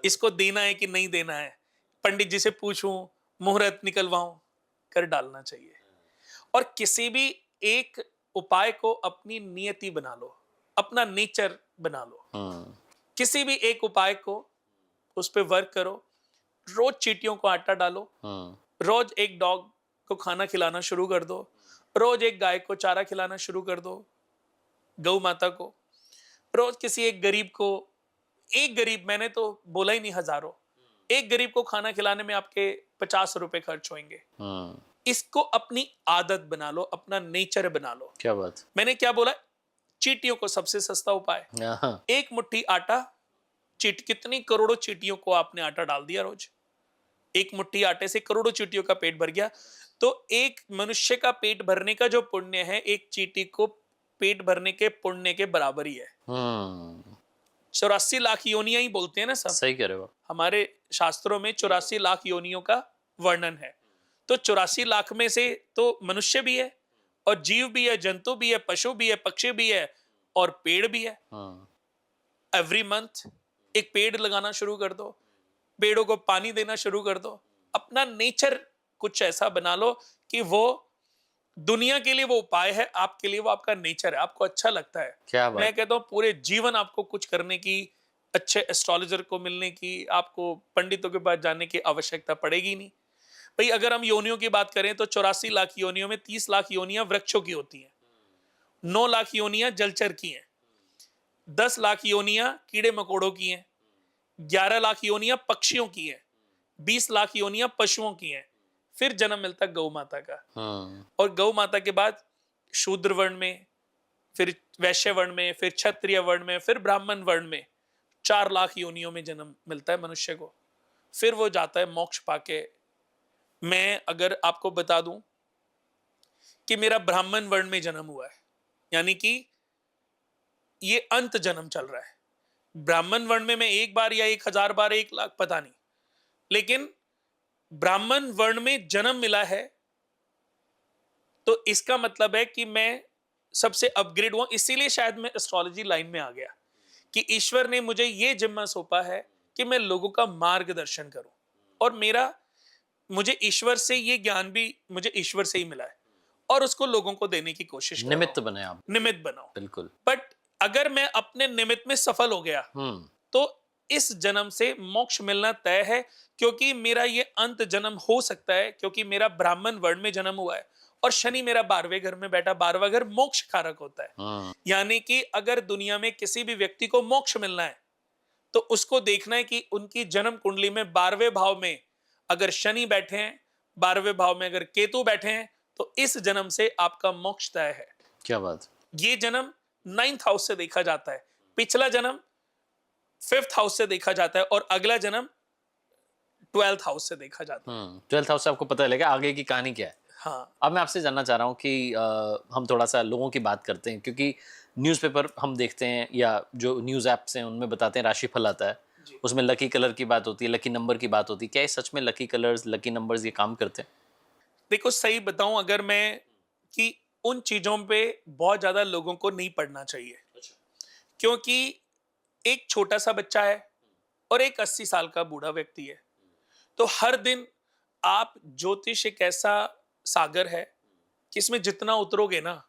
इसको देना है कि नहीं देना है, पंडित जी से पूछूं, मुहूर्त निकलवाऊं, कर डालना चाहिए। और किसी भी एक उपाय को अपनी नियति बना लो, अपना नेचर बना लो। हम्म, किसी भी एक उपाय को उस पर वर्क करो। रोज चींटियों को आटा डालो, रोज एक डॉग को खाना खिलाना शुरू कर दो, रोज एक गाय को चारा खिलाना शुरू कर दो, गौ माता को। रोज किसी एक गरीब को, एक गरीब, मैंने तो बोला ही नहीं हजारों, एक गरीब को खाना खिलाने में आपके 50 रुपए खर्च होंगे। इसको अपनी आदत बना लो, अपना नेचर बना लो। क्या बात। मैंने क्या बोला? चींटियों को सबसे सस्ता उपाय, हाँ, एक मुट्ठी आटा। कितनी करोड़ों चींटियों को आपने आटा डाल दिया रोज, एक मुट्ठी आटे से करोड़ों चींटियों का पेट भर गया। तो एक मनुष्य का पेट भरने का जो पुण्य है, एक चींटी को पेट भरने के पुण्य के बराबर ही है। 84 लाख योनियां ही बोलते हैं ना सब, सही कह रहे हो। हमारे शास्त्रों में 84 लाख योनियों का वर्णन है। तो 84 लाख में से तो मनुष्य भी है, और जीव भी है, जंतु भी है, पशु भी है, पक्षी भी है, और पेड़ भी है। एवरी मंथ एक पेड़ लगाना शुरू कर दो, पेड़ों को पानी देना शुरू कर दो। अपना नेचर कुछ ऐसा बना लो कि वो दुनिया के लिए वो उपाय है, आपके लिए वो आपका नेचर है, आपको अच्छा लगता है। क्या बात। मैं कहता हूँ पूरे जीवन आपको कुछ करने की, अच्छे एस्ट्रोलॉजर को मिलने की, आपको पंडितों के पास जाने की आवश्यकता पड़ेगी नहीं। भाई अगर हम योनियों की बात करें तो 84 लाख योनियों में 30 लाख योनियां वृक्षों की होती हैं, 9 लाख योनियां जलचर की हैं, 10 लाख योनियां कीड़े मकोड़ों की हैं, 11 लाख योनियां पक्षियों की हैं, 20 लाख योनियां पशुओं की हैं। फिर जन्म मिलता गौ माता का, और गौ माता के बाद शूद्र वर्ण में, फिर वैश्य वर्ण में, फिर क्षत्रिय वर्ण में, फिर ब्राह्मण वर्ण में 4 लाख योनियों में जन्म मिलता है मनुष्य को। फिर वो जाता है मोक्ष पाके। मैं अगर आपको बता दूं कि मेरा ब्राह्मण वर्ण में जन्म हुआ है, यानी कि ये अंत जन्म चल रहा है। ब्राह्मण वर्ण में मैं 1 बार या 1000 बार, 1 लाख पता नहीं, लेकिन ब्राह्मण वर्ण में जन्म मिला है, तो इसका मतलब है कि मैं सबसे अपग्रेड हुआ। इसीलिए शायद मैं एस्ट्रोलॉजी लाइन में आ गया कि ईश्वर ने मुझे ये जिम्मा सौंपा है कि मैं लोगों का मार्गदर्शन करूं, और मुझे ईश्वर से ये ज्ञान भी मुझे ईश्वर से ही मिला है, और उसको लोगों को देने की कोशिश कर रहा हूं। निमित्त बने आप। निमित्त बनाओ, बिल्कुल। बट अगर मैं अपने निमित्त में सफल हो गया तो इस जन्म से मोक्ष मिलना तय है, क्योंकि मेरा ये अंत जन्म हो सकता है, क्योंकि मेरा ब्राह्मण वर्ण में जन्म हुआ है, और शनि मेरा 12वें घर में बैठा। 12वां घर मोक्ष कारक होता है। यानी कि अगर दुनिया में किसी भी व्यक्ति को मोक्ष मिलना है, तो उसको देखना है कि उनकी जन्म कुंडली में 12वें भाव में अगर शनि बैठे हैं, 12वें भाव में अगर केतु बैठे हैं, तो इस जन्म से आपका मोक्ष तय है। क्या बात। ये जन्म 9th हाउस से देखा जाता है, पिछला जन्म 5th हाउस से देखा जाता है, और अगला जन्म 12th हाउस से देखा जाता है। 12th हाउस से आपको पता चलेगा आगे की कहानी क्या है। हाँ। अब मैं आपसे जानना चाह रहा हूँ कि हम थोड़ा सा लोगों की बात करते हैं, क्योंकि न्यूज़पेपर हम देखते हैं या जो न्यूज़ ऐप्स हैं उनमें बताते हैं राशिफल आता है, उसमें लकी कलर की बात होती है, लकी नंबर की बात होती है। क्या ये सच में लकी कलर्स, लकी नंबर्स ये काम करते हैं? देखो सही बताऊं अगर मैं, कि उन चीजों पे बहुत ज्यादा लोगों को नहीं पढ़ना चाहिए। क्योंकि एक छोटा सा बच्चा है और एक 80 साल का बूढ़ा व्यक्ति है, तो हर दिन आप, ज्योतिष एक ऐसा सागर है कि इसमें जितना उतरोगे ना,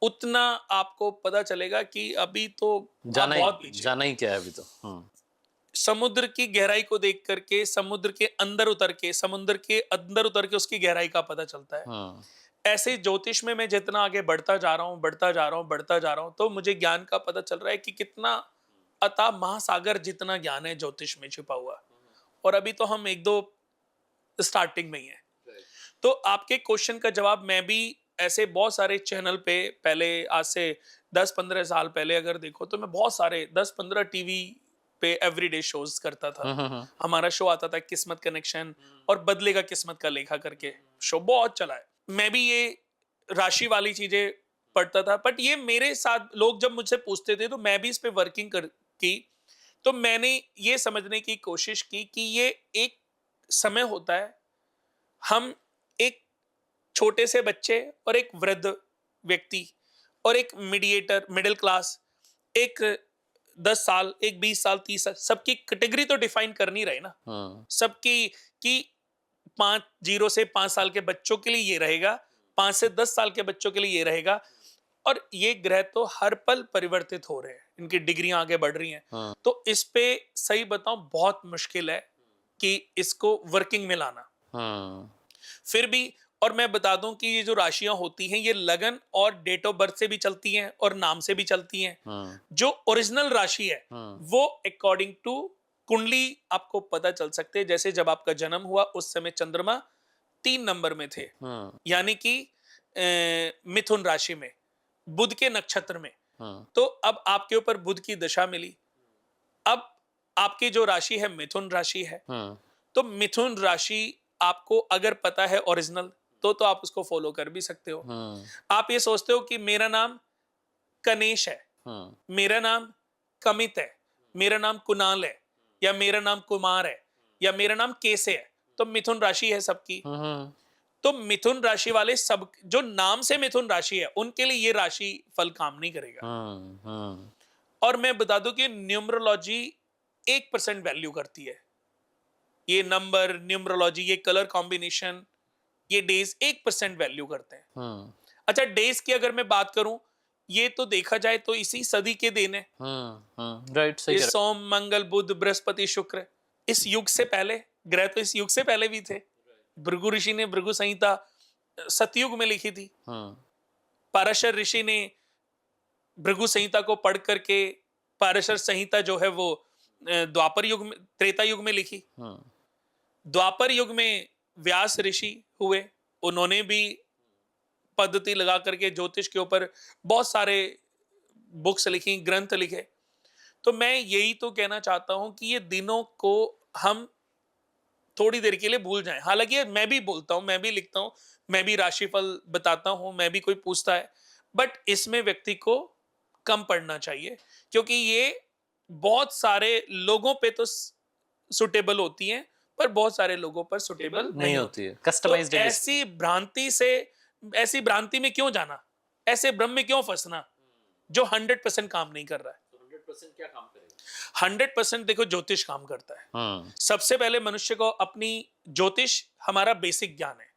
उतना आपको पता चलेगा कि अभी तो जाना बहुत ही पीछे। जाना ही क्या है अभी तो। समुद्र की गहराई को देख करके, समुद्र के अंदर उतर के, समुद्र के अंदर उतर के उसकी गहराई का पता चलता है। ऐसे ज्योतिष में मैं जितना आगे बढ़ता जा रहा हूं, बढ़ता जा रहा हूं, बढ़ता जा रहा हूं, तो मुझे ज्ञान का पता चल रहा है कि कितना अथाह महासागर जितना ज्ञान है ज्योतिष में छिपा हुआ, और अभी तो हम 1-2 स्टार्टिंग में ही है। तो आपके क्वेश्चन का जवाब मैं भी ऐसे बहुत सारे चैनल पे, पहले आज से 10-15 साल पहले अगर देखो तो मैं बहुत सारे 10-15 टीवी पे एवरीडे शोज करता था। हमारा शो आता था किस्मत कनेक्शन, और बदलेगा किस्मत का लेखा करके शो बहुत चला है। मैं भी ये राशि वाली चीजें पढ़ता था, बट ये मेरे साथ लोग जब मुझसे पूछते थे तो मैं भी इस पे वर्किंग कर की। तो मैंने ये समझने की कोशिश की कि ये एक समय होता है, हम एक छोटे से बच्चे और एक वृद्ध व्यक्ति और एक मीडिएटर मिडिल क्लास, एक 10 साल, एक 20 साल, 30 साल, सबकी कैटेगरी तो डिफाइन कर नहीं रहे ना। हम्म सबकी कि 0 से 5 साल के बच्चों के लिए ये रहेगा, 5 से 10 साल के बच्चों के लिए ये रहेगा। और ये ग्रह तो हर पल परिवर्तित हो रहे हैं, इनकी डिग्रियां आगे बढ़ रही हैं। हम्म तो इस पे सही बताऊं बहुत मुश्किल है कि इसको वर्किंग में लाना। हम्म फिर भी, और मैं बता दूं कि ये जो राशियां होती हैं ये लगन और डेट ऑफ बर्थ से भी चलती हैं और नाम से भी चलती हैं। हम्म जो ओरिजिनल राशि है हम्म वो अकॉर्डिंग टू कुंडली आपको पता चल सकते हैं। जैसे जब आपका जन्म हुआ उस समय चंद्रमा 3 नंबर में थे, हम्म यानी कि मिथुन राशि में, बुध के नक्षत्र में। हम्म तो अब आपके ऊपर बुध की दशा मिली। अब आपकी जो राशि है मिथुन राशि है। हम्म तो मिथुन राशि आपको अगर पता है ओरिजिनल, तो आप उसको फॉलो कर भी सकते हो। हम्म आप ये सोचते हो कि मेरा नाम कनेश है, मेरा नाम कमित है, मेरा नाम कुणाल है, या मेरा नाम कुमार है, या मेरा नाम केसे है, तो मिथुन राशि है सबकी। हम्म तो मिथुन राशि वाले सब जो नाम से मिथुन राशि है उनके लिए ये राशि फल काम नहीं करेगा। हम्म और मैं बता दूं कि न्यूमरोलॉजी 1% वैल्यू करती है। ये नंबर, न्यूमरोलॉजी, ये कलर कॉम्बिनेशन, ये डेज 1% वैल्यू करते हैं। हम्म अच्छा, डेज की अगर मैं बात करूं, ये तो देखा जाए तो इसी सदी के दिन है। राइट, सही ये कह सोम, मंगल, बुध, बृहस्पति, शुक्र, इस युग से पहले ग्रह तो इस युग से पहले भी थे। भृगु ऋषि ने भृगु संहिता सतयुग में लिखी थी। रहे। पाराशर ऋषि ने भृगु संहिता को पढ़ करके पाराशर संहिता जो है वो द्वापर युग में, त्रेता युग में लिखी। हम्म द्वापर युग में व्यास ऋषि हुए, उन्होंने भी पद्धति लगा करके ज्योतिष के ऊपर बहुत सारे बुक्स लिखी, ग्रंथ लिखे। तो मैं यही तो कहना चाहता हूं कि ये दिनों को हम थोड़ी देर के लिए भूल जाएं। हालांकि मैं भी बोलता हूं, मैं भी लिखता हूं, मैं भी राशिफल बताता हूं, मैं भी कोई पूछता है, बट इसमें व्यक्ति को कम पढ़ना चाहिए, क्योंकि ये बहुत सारे लोगों पे तो सुटेबल होती हैं, पर बहुत सारे लोगों पर सुटेबल नहीं नहीं होती होती। है, तो कस्टमाइज्ड ऐसी भ्रांति में क्यों जाना, ऐसे भ्रम में क्यों फंसना जो 100% काम नहीं कर रहा है। 100% देखो ज्योतिष काम करता है। सबसे पहले मनुष्य को अपनी, ज्योतिष हमारा बेसिक ज्ञान है,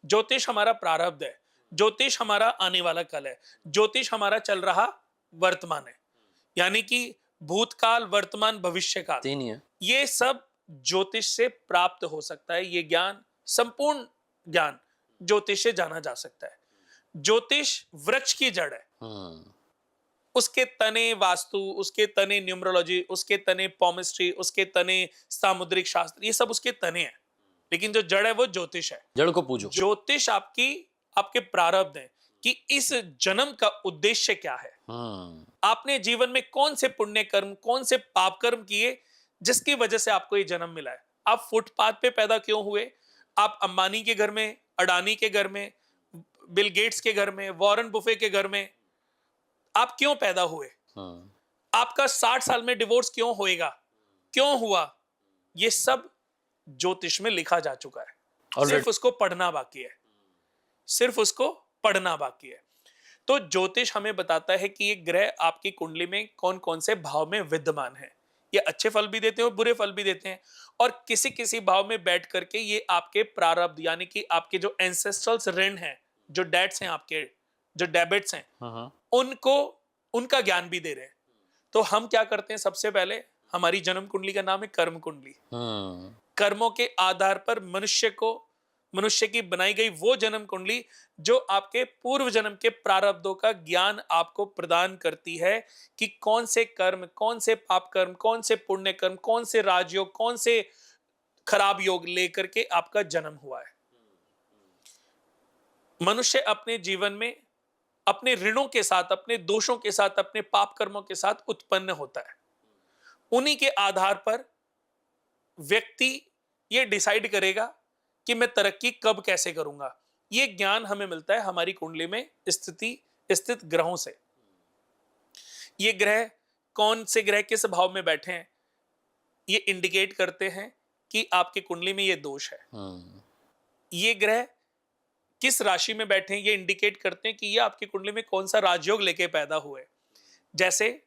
ज्योतिष हमारा प्रारब्ध है, ज्योतिष हमारा आने वाला कल है, ज्योतिष हमारा चल रहा वर्तमान है, यानी कि भूतकाल, वर्तमान, भविष्य काल, तीन ही है। ये सब ज्योतिष से प्राप्त हो सकता है। ये ज्ञान, संपूर्ण ज्ञान ज्योतिष से जाना जा सकता है। ज्योतिष वृक्ष की जड़ है, उसके तने वास्तु, उसके तने न्यूमरोलॉजी, उसके तने पॉमिस्ट्री, उसके तने सामुद्रिक शास्त्र, ये सब उसके तने हैं, लेकिन जो जड़ है वो ज्योतिष है। जड़ को पूजो। ज्योतिष आपके प्रारब्ध है कि इस जन्म का उद्देश्य क्या है। आपने जीवन में कौन से पुण्य कर्म, कौन से पाप कर्म किए जिसकी वजह से आपको ये जन्म मिला है। आप फुटपाथ पे पैदा क्यों हुए, आप अंबानी के घर में, अडानी के घर में, बिल गेट्स के घर में, वॉरेन बुफे के घर में आप क्यों पैदा हुए, आपका 60 साल में डिवोर्स क्यों होएगा, क्यों हुआ, ये सब ज्योतिष में लिखा जा चुका है। सिर्फ उसको पढ़ना बाकी है, सिर्फ उसको पढ़ना बाकी है। तो ज्योतिष हमें बताता है कि ये ग्रह आपकी कुंडली में कौन कौन से भाव में विद्यमान है। ये अच्छे फल भी देते हैं और बुरे फल भी देते हैं, और किसी किसी भाव में बैठ करके ये आपके प्रारब्ध, यानी कि आपके जो एंसेस्ट्रल ऋण हैं, जो डेट्स हैं, आपके जो डेबिट्स हैं, उनको, उनका ज्ञान भी दे रहे हैं। तो हम क्या करते हैं, सबसे पहले हमारी जन्म कुंडली का नाम है कर्म कुंडली। कर्मों के आधार पर मनुष्य की बनाई गई वो जन्म कुंडली जो आपके पूर्व जन्म के प्रारब्धों का ज्ञान आपको प्रदान करती है कि कौन से कर्म, कौन से पाप कर्म, कौन से पुण्य कर्म, कौन से राजयोग, कौन से खराब योग लेकर के आपका जन्म हुआ है। मनुष्य अपने जीवन में अपने ऋणों के साथ, अपने दोषों के साथ, अपने पाप कर्मों के साथ उत्पन्न होता है। उन्हीं के आधार पर व्यक्ति ये डिसाइड करेगा कि मैं तरक्की कब कैसे करूंगा, ये ज्ञान हमें मिलता है हमारी कुंडली में स्थित ग्रहों से। ये ग्रह कौन से ग्रह किस भाव में बैठे हैं, ये इंडिकेट करते हैं कि आपके कुंडली में ये दोष है। ये ग्रह किस राशि में बैठे हैं, ये इंडिकेट करते हैं कि ये आपकी कुंडली में कौन सा राजयोग लेके पैदा हुए। जैसे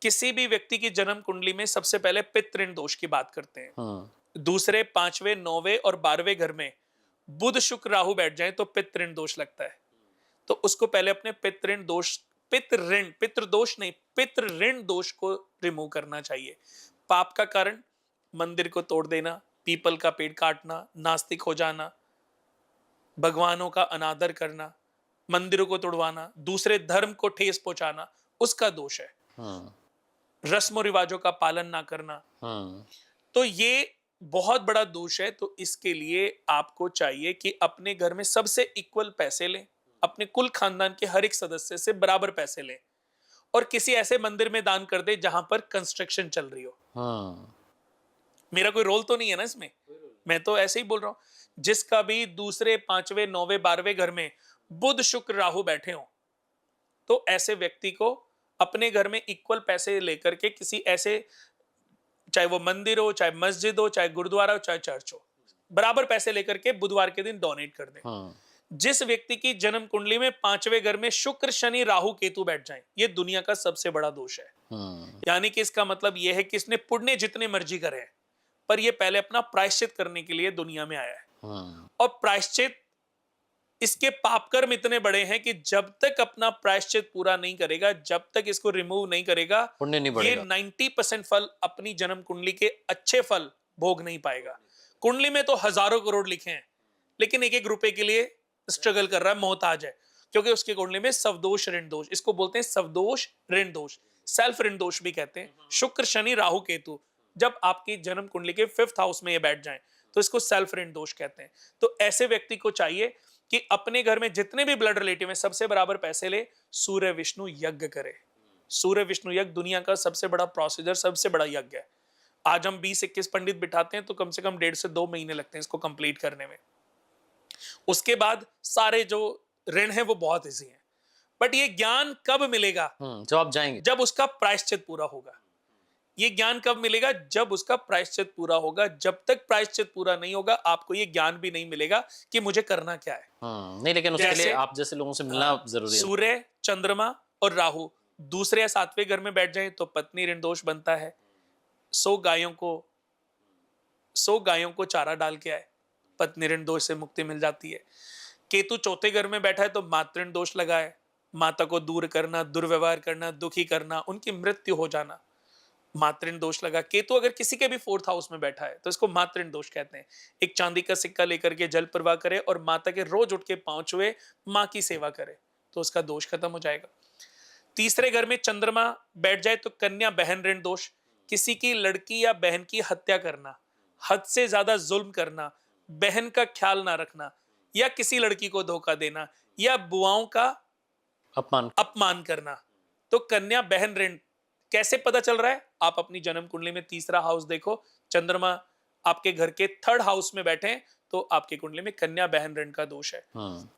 किसी भी व्यक्ति की जन्म कुंडली में सबसे पहले पितृ ऋण दोष की बात करते हैं। दूसरे, पांचवें, 9वें और 12वें घर में बुध शुक्र राहु बैठ जाए तो पितृ ऋण दोष लगता है। तो उसको पहले अपने पितृ ऋण दोष को रिमूव करना चाहिए। पाप का कारण मंदिर को तोड़ देना, पीपल का पेड़ काटना, नास्तिक हो जाना, भगवानों का अनादर करना, मंदिरों को तोड़वाना, दूसरे धर्म को ठेस पहुंचाना, उसका दोष है। रस्म और रिवाजों का पालन ना करना, तो ये बहुत बड़ा दोष है। तो इसके लिए आपको चाहिए कि अपने घर में सबसे इक्वल पैसे लें, अपने कुल खानदान के हर एक सदस्य से बराबर पैसे लें और किसी ऐसे मंदिर में दान कर दे जहां पर कंस्ट्रक्शन चल रही हो। मेरा कोई रोल तो नहीं है ना इसमें, मैं तो ऐसे ही बोल रहा हूं। जिसका भी दूसरे, पांचवें, 9वें, 12वें घर में बुध शुक्र राहु बैठे हो, तो ऐसे व्यक्ति को अपने घर में इक्वल पैसे लेकर के किसी ऐसे, चाहे वो मंदिर हो, चाहे मस्जिद हो, चाहे गुरुद्वारा हो, चाहे चर्च हो, बराबर पैसे लेकर के बुधवार के दिन डोनेट कर दें। जिस व्यक्ति की जन्म कुंडली में पांचवें घर में शुक्र, शनि, राहु, केतु बैठ जाएं, ये दुनिया का सबसे बड़ा दोष है। यानी कि इसका मतलब यह है कि इसने पुण्य जितने मर्जी करे हैं, पर यह पहले अपना प्रायश्चित करने के लिए दुनिया में आया है। और प्रायश्चित, इसके पाप कर्म इतने बड़े हैं कि जब तक अपना प्रायश्चित पूरा नहीं करेगा, जब तक इसको रिमूव नहीं करेगा, पुण्य नहीं ये बढ़ेगा। 90% फल अपनी जन्म कुंडली के अच्छे फल भोग नहीं पाएगा। कुंडली में तो हजारों करोड़ लिखे हैं, लेकिन एक एक रुपए के लिए स्ट्रगल कर रहा है, मोहताज है, क्योंकि उसकी कुंडली में सवदोष ऋण दोष, इसको बोलते हैं सवदोष ऋण दोष, सेल्फ ऋण दोष भी कहते हैं। शुक्र, शनि, राहु, केतु जब आपकी जन्म कुंडली के 5th हाउस में ये बैठ जाएं, तो इसको सेल्फ ऋण दोष कहते हैं। तो ऐसे व्यक्ति को चाहिए कि अपने घर में जितने भी ब्लड रिलेटिव हैं, सबसे बराबर पैसे ले, सूर्य विष्णु यज्ञ करे। सूर्य विष्णु यज्ञ दुनिया का सबसे बड़ा प्रोसीजर, सबसे बड़ा यज्ञ है। आज हम 20-21 पंडित बिठाते हैं तो कम से कम 1.5 से 2 महीने लगते हैं इसको कंप्लीट करने में। उसके बाद सारे जो ऋण है वो बहुत इजी है। बट ये ज्ञान कब मिलेगा? जब आप जाएंगे, जब उसका प्रायश्चित पूरा होगा। ये ज्ञान कब मिलेगा? जब उसका प्रायश्चित पूरा होगा। जब तक प्रायश्चित पूरा नहीं होगा, आपको ये ज्ञान भी नहीं मिलेगा कि मुझे करना क्या है। नहीं, लेकिन उसके लिए आप जैसे लोगों से मिलना जरूरी है। सूर्य, चंद्रमा और राहु दूसरे या 7वें घर में बैठ जाए तो पत्नी ऋण दोष बनता है। 100 गायों को चारा डाल के आए, पत्नी ऋण दोष से मुक्ति मिल जाती है। केतु 4थे घर में बैठा है तो मातृ ऋण दोष लगा है। माता को दूर करना, दुर्व्यवहार करना, दुखी करना, उनकी मृत्यु हो जाना, मातृ ऋण दोष लगा। केतु अगर किसी के भी 4th हाउस में बैठा है तो इसको मातृ ऋण दोष कहते हैं। एक चांदी का सिक्का लेकर के जल प्रवाह करे और माता के रोज उठ के पांव छुए, मां की सेवा करे, तो उसका दोष खत्म हो जाएगा। तीसरे घर में चंद्रमा बैठ जाए तो कन्या बहन ऋण दोष, किसी की लड़की या बहन की हत्या करना, हद से ज्यादा जुल्म करना, बहन का ख्याल ना रखना, या किसी लड़की को धोखा देना, या बुआओं का अपमान करना, तो कन्या बहन ऋण। कैसे पता चल रहा है? आप अपनी जन्म कुंडली में 3रा हाउस देखो, चंद्रमा आपके घर के 3rd हाउस में बैठे तो आपके कुंडली में कन्या बहन ऋण का दोष है।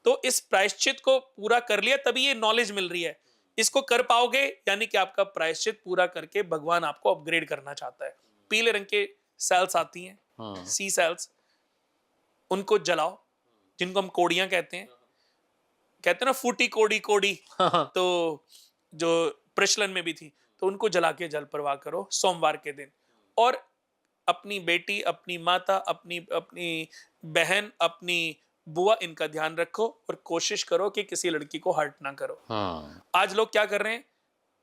तो इस प्रायश्चित को पूरा कर लिया तभी ये नॉलेज मिल रही है। इसको कर पाओगे यानी कि आपका प्रायश्चित पूरा करके भगवान आपको अपग्रेड करना चाहता है। पीले रंग के सेल्स आती हैं, सी सेल्स, उनको जलाओ, जिनको हम कोड़ियां कहते हैं ना, फूटी कोड़ी कोड़ी तो जो प्रचलन में भी थी, तो उनको जला के जल प्रवाह करो सोमवार के दिन। और अपनी बेटी, अपनी माता, अपनी बहन, अपनी बुआ, इनका ध्यान रखो और कोशिश करो कि किसी लड़की को हर्ट ना करो। आज लोग क्या कर रहे हैं?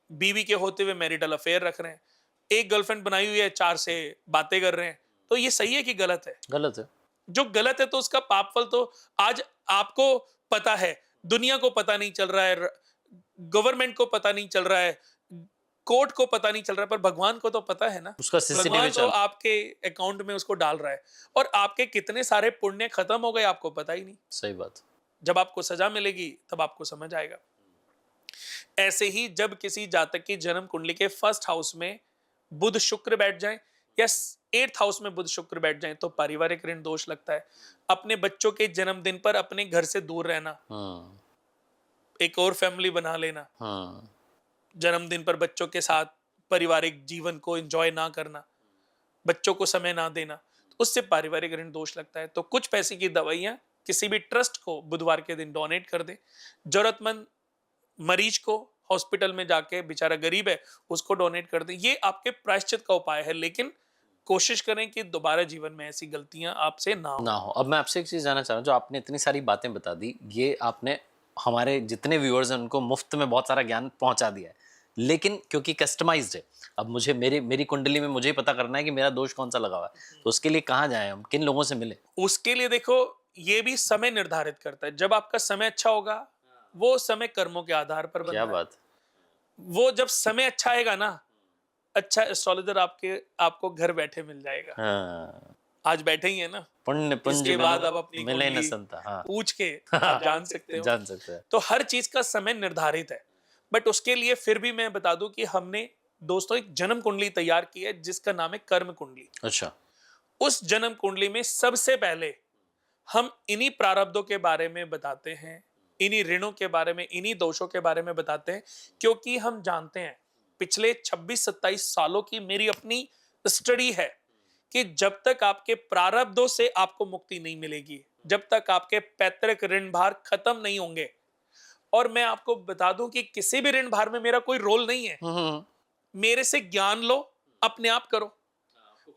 बीवी के होते हुए मैरिटल अफेयर रख रहे हैं, एक गर्लफ्रेंड बनाई हुई है, 4 से बातें कर रहे हैं। तो ये सही है कि गलत है? गलत है। जो गलत है तो उसका पाप फल तो आज आपको पता है, दुनिया को पता नहीं चल रहा है, गवर्नमेंट को पता नहीं चल रहा है, कोर्ट को पता नहीं चल रहा है, पर भगवान को तो पता है ना। उसका CCTV भगवान तो आपके अकाउंट में उसको डाल रहा है और आपके कितने सारे पुण्य खत्म हो गए आपको पता ही नहीं। सही बात। जब आपको सजा मिलेगी तब आपको समझ आएगा। ऐसे ही जब किसी जातक की जन्म कुंडली के 1st हाउस में बुध शुक्र बैठ जाए या 8th हाउस में बुध शुक्र बैठ जाएं तो पारिवारिक ऋण दोष लगता है। अपने बच्चों के जन्मदिन पर अपने घर से दूर रहना, एक और फैमिली बना लेना, जन्मदिन पर बच्चों के साथ पारिवारिक जीवन को एंजॉय ना करना, बच्चों को समय ना देना, तो उससे पारिवारिक ऋण दोष लगता है। तो कुछ पैसे की दवाइयां किसी भी ट्रस्ट को बुधवार के दिन डोनेट कर दें। जरूरतमंद मरीज को हॉस्पिटल में जाके, बेचारा गरीब है, उसको डोनेट कर दें। ये आपके प्रायश्चित का उपाय है, लेकिन कोशिश करें कि दोबारा जीवन में ऐसी गलतियां आपसे ना ना हो। अब मैं आपसे एक चीज़ जानना चाह रहा हूँ, जो आपने इतनी सारी बातें बता दी, ये आपने हमारे जितने व्यूअर्स हैं उनको मुफ्त में बहुत सारा ज्ञान पहुंचा दिया है, लेकिन क्योंकि कस्टमाइज्ड है, अब मुझे मेरी कुंडली में मुझे ही पता करना है कि मेरा दोष कौन सा लगा हुआ है, तो उसके लिए कहाँ जाएं हम, किन लोगों से मिले? उसके लिए देखो, ये भी समय निर्धारित करता है। जब आपका समय अच्छा होगा, वो समय कर्मों के आधार पर बनता क्या है। बात। वो जब समय अच्छा आएगा ना, अच्छा एस्ट्रोलॉजर आपको घर बैठे मिल जाएगा। हाँ, आज बैठे ही है ना, पुण्य पुंज इसके बाद आप अपनी मिले न कुंडली संता। हाँ, पूछ के आप जान सकते हो। जान सकते हैं। तो हर चीज का समय निर्धारित है, बट उसके लिए फिर भी मैं बता दूं कि हमने दोस्तों एक जन्म कुंडली तैयार की है जिसका नाम है कर्म कुंडली। अच्छा। उस जन्म कुंडली में सबसे पहले हम इन्हीं प्रारब्धों के बारे में बताते हैं, इन्हीं ऋणों के बारे में, इन्हीं दोषों के बारे में बताते हैं, क्योंकि हम जानते हैं, पिछले 26-27 सालों की मेरी अपनी स्टडी है कि जब तक आपके प्रारब्धों से आपको मुक्ति नहीं मिलेगी, जब तक आपके पैतृक ऋण भार खत्म नहीं होंगे, और मैं आपको बता दूं कि किसी भी ऋण भार में मेरा कोई रोल नहीं है। मेरे से ज्ञान लो, अपने आप करो।